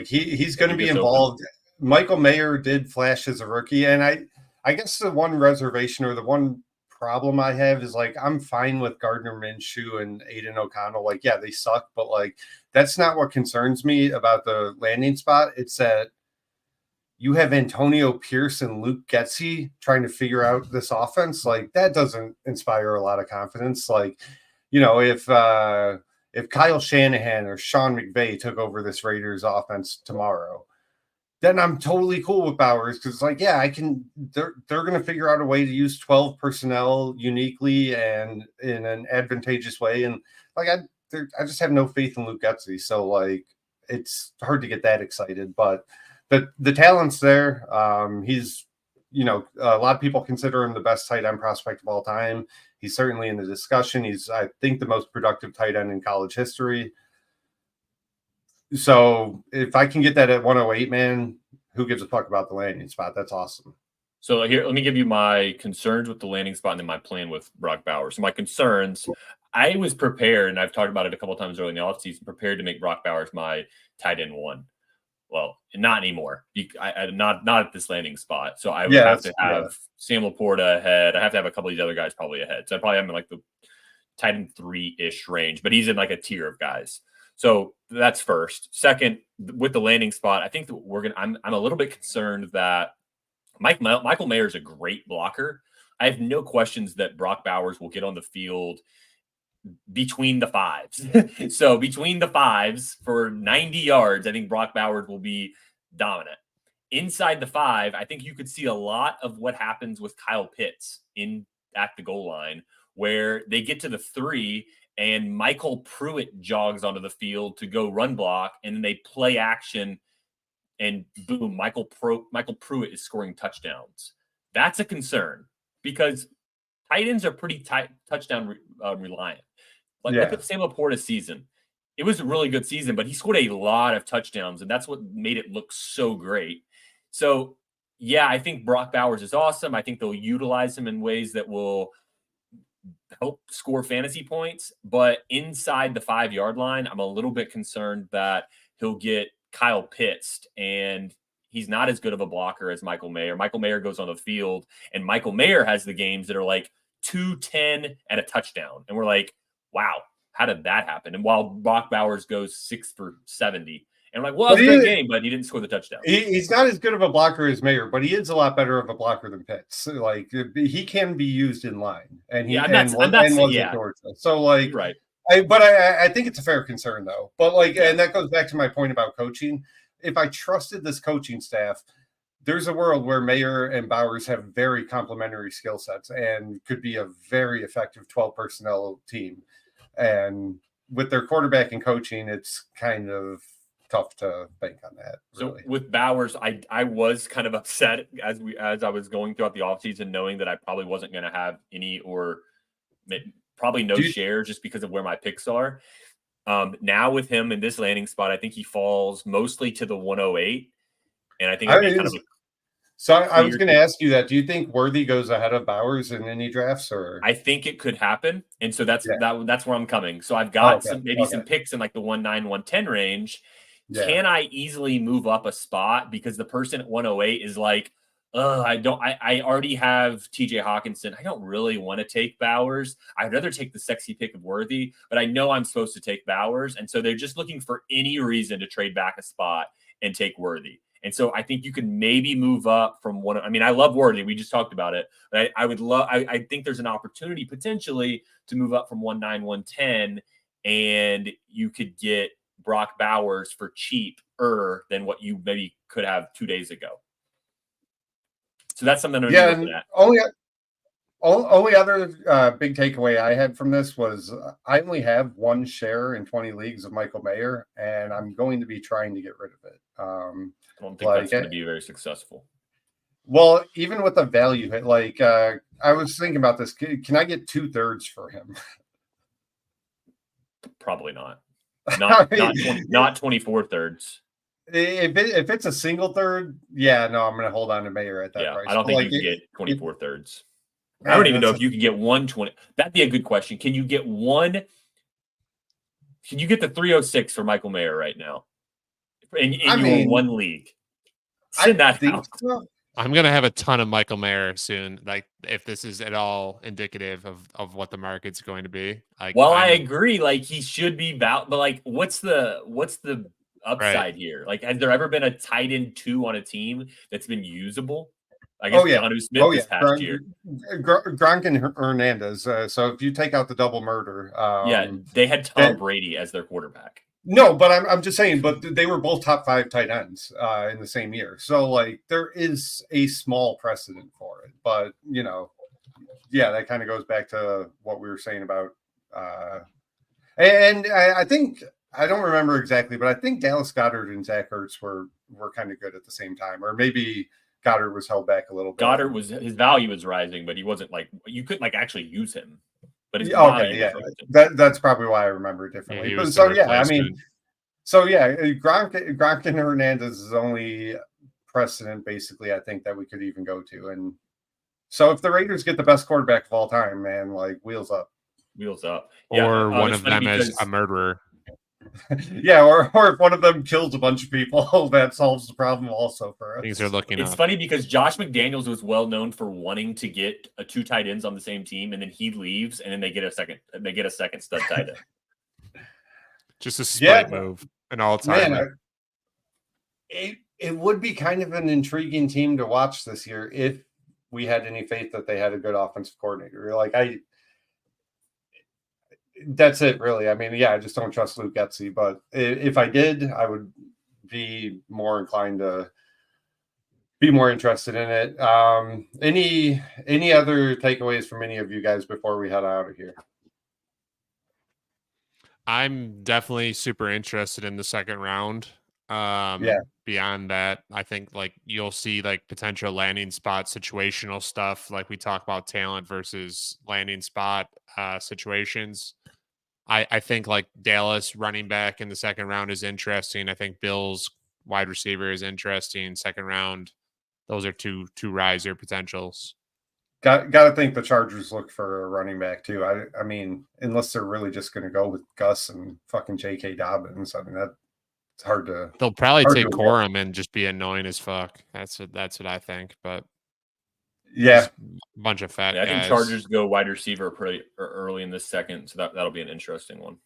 D: He's going to be involved. Michael Mayer did flash as a rookie, and I guess the one reservation or the one problem I have is like I'm fine with Gardner Minshew and Aiden O'Connell. Like, yeah, they suck, but like that's not what concerns me about the landing spot. It's that you have Antonio Pierce and Luke Getsy trying to figure out this offense. Like that doesn't inspire a lot of confidence. Like, if Kyle Shanahan or Sean McVay took over this Raiders offense tomorrow, then I'm totally cool with Bowers because, like, yeah, I can. They're going to figure out a way to use 12 personnel uniquely and in an advantageous way. And like, I just have no faith in Luke Getsy, so like, it's hard to get that excited. But the talent's there. He's, a lot of people consider him the best tight end prospect of all time. He's certainly in the discussion. He's, I think, the most productive tight end in college history. So if I can get that at 108, man, who gives a fuck about the landing spot? That's awesome.
A: So here, let me give you my concerns with the landing spot and then my plan with Brock Bowers. So my concerns, I was prepared, and I've talked about it a couple of times early in the offseason, prepared to make Brock Bowers my tight end 1. Well, not anymore. Not at this landing spot. So I would have to have Sam Laporta ahead. I have to have a couple of these other guys probably ahead. So I probably have him in like the tight end 3-ish range, but he's in like a tier of guys. So that's first. Second, with the landing spot, I think that I'm a little bit concerned that Michael Mayer is a great blocker. I have no questions that Brock Bowers will get on the field between the 5s. So between the 5s for 90 yards, I think Brock Bowers will be dominant. Inside the 5, I think you could see a lot of what happens with Kyle Pitts at the goal line, where they get to the 3 and Michael Pruitt jogs onto the field to go run block, and then they play action, and boom, Michael Pruitt is scoring touchdowns. That's a concern because tight ends are pretty touchdown reliant. Like look at Sam Laporta's season. It was a really good season, but he scored a lot of touchdowns, and that's what made it look so great. So, yeah, I think Brock Bowers is awesome. I think they'll utilize him in ways that will help score fantasy points. But inside the 5-yard line, I'm a little bit concerned that he'll get Kyle Pitts, and he's not as good of a blocker as Michael Mayer. Michael Mayer goes on the field, and Michael Mayer has the games that are like 210 and a touchdown. And we're like, wow, how did that happen? And while Brock Bowers goes 6 for 70. And I'm like, well, it's a good game, but he didn't score the touchdown.
D: He's not as good of a blocker as Mayer, but he is a lot better of a blocker than Pitts. Like he can be used in line, and Georgia. So like,
A: right.
D: I think it's a fair concern though. But like, and that goes back to my point about coaching. If I trusted this coaching staff, there's a world where Mayer and Bowers have very complementary skill sets and could be a very effective 12 personnel team. And with their quarterback and coaching, it's kind of tough to bank on that. Really.
A: So with Bowers, I was kind of upset as I was going throughout the offseason, knowing that I probably wasn't going to have any or probably no shares just because of where my picks are. Now with him in this landing spot, I think he falls mostly to the 108. And I think
D: I
A: it'd be
D: mean,
A: kind of a
D: so I was
A: clear.
D: going to ask you that. Do you think Worthy goes ahead of Bowers in any drafts, or?
A: I think it could happen. And so that's
D: Yeah.
A: that's where I'm coming. So I've
D: Oh,
A: got
D: okay.
A: some picks in like the 1-9, 110 range.
D: Yeah.
A: Can I easily move up a spot because the person at 108 is like, I already have TJ Hawkinson. I don't really want to take Bowers. I'd rather take the sexy pick of Worthy, but I know I'm supposed to take Bowers. And so they're just looking for any reason to trade back a spot and take Worthy. And so I think you can maybe move up from one. I mean, I love Worthy. We just talked about it. But I think there's an opportunity potentially to move up from 1-9, 110, and you could get Brock Bowers for cheaper than what you maybe could have 2 days ago. So that's something I'm looking at.
D: Only other big takeaway I had from this was I only have one share in 20 leagues of Michael Mayer, and I'm going to be trying to get rid of it.
A: I don't think that's going to be very successful.
D: Well, even with the value hit, like I was thinking about this. Can I get 2/3 for him?
A: Probably not. Not 24 thirds.
D: If it's a single third, yeah, no, I'm going to hold on to Mayer at that price.
A: I don't think you can get 24 thirds. I don't even know if you can get 120. That'd be a good question. Can you get one? Can you get the 306 for Michael Mayer right now? In your one league. Send that out.
D: So.
C: I'm gonna have a ton of Michael Mayer soon. Like, if this is at all indicative of what the market's going to be. Like,
A: well, I agree. Like, he should be but like, what's the upside here? Like, has there ever been a tight end 2 on a team that's been usable? I guess Jonnu Smith this past year.
D: Gronk and Hernandez. So if you take out the double murder,
A: they had Tom Brady as their quarterback.
D: No, but I'm just saying. But they were both top 5 tight ends in the same year. So like there is a small precedent for it. But that kind of goes back to what we were saying about. And I think I don't remember exactly, but I think Dallas Goedert and Zach Ertz were kind of good at the same time, or maybe Goddard was held back a little bit.
A: Goddard his value was rising, but he wasn't like you couldn't like actually use him. But his
D: that's probably why I remember it differently.
C: Yeah,
D: Gronk and Hernandez is only precedent basically I think that we could even go to. And so if the Raiders get the best quarterback of all time, man, like wheels up.
C: Or one of them is a murderer.
D: Yeah, or if one of them kills a bunch of people, that solves the problem also for us.
C: Things are looking
A: It's
C: up.
A: funny because Josh McDaniels was well known for wanting to get 2 tight ends on the same team, and then he leaves, and then they get a second stud tight end.
C: Just a spite move, an all-time.
D: Man, it would be kind of an intriguing team to watch this year if we had any faith that they had a good offensive coordinator. Like that's it, really. I mean, I just don't trust Luke Getsy. But if I did, I would be more inclined to be more interested in it. Any other takeaways from any of you guys before we head out of here?
C: I'm definitely super interested in the second round. Beyond that, I think like you'll see like potential landing spot situational stuff. Like we talk about talent versus landing spot situations. I think like Dallas running back in the second round is interesting. I think Bills wide receiver is interesting. Second round, those are two riser potentials.
D: Got to think the Chargers look for a running back too. I mean, unless they're really just going to go with Gus and fucking J.K. Dobbins. I mean, it's hard to.
C: They'll probably take Corum and just be annoying as fuck. That's what I think. But
D: a
C: bunch of fat guys.
A: I think Chargers go wide receiver pretty early in this second, so that'll be an interesting one.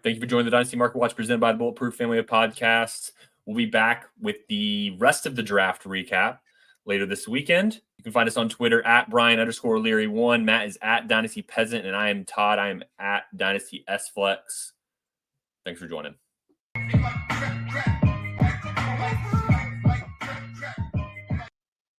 A: Thank you for joining the Dynasty Market Watch presented by the Bulletproof Family of Podcasts. We'll be back with the rest of the draft recap later this weekend. You can find us on Twitter at Brian_Leary1. Matt is at Dynasty Peasant, and I am Todd. I am at Dynasty SFlex. Thanks for joining.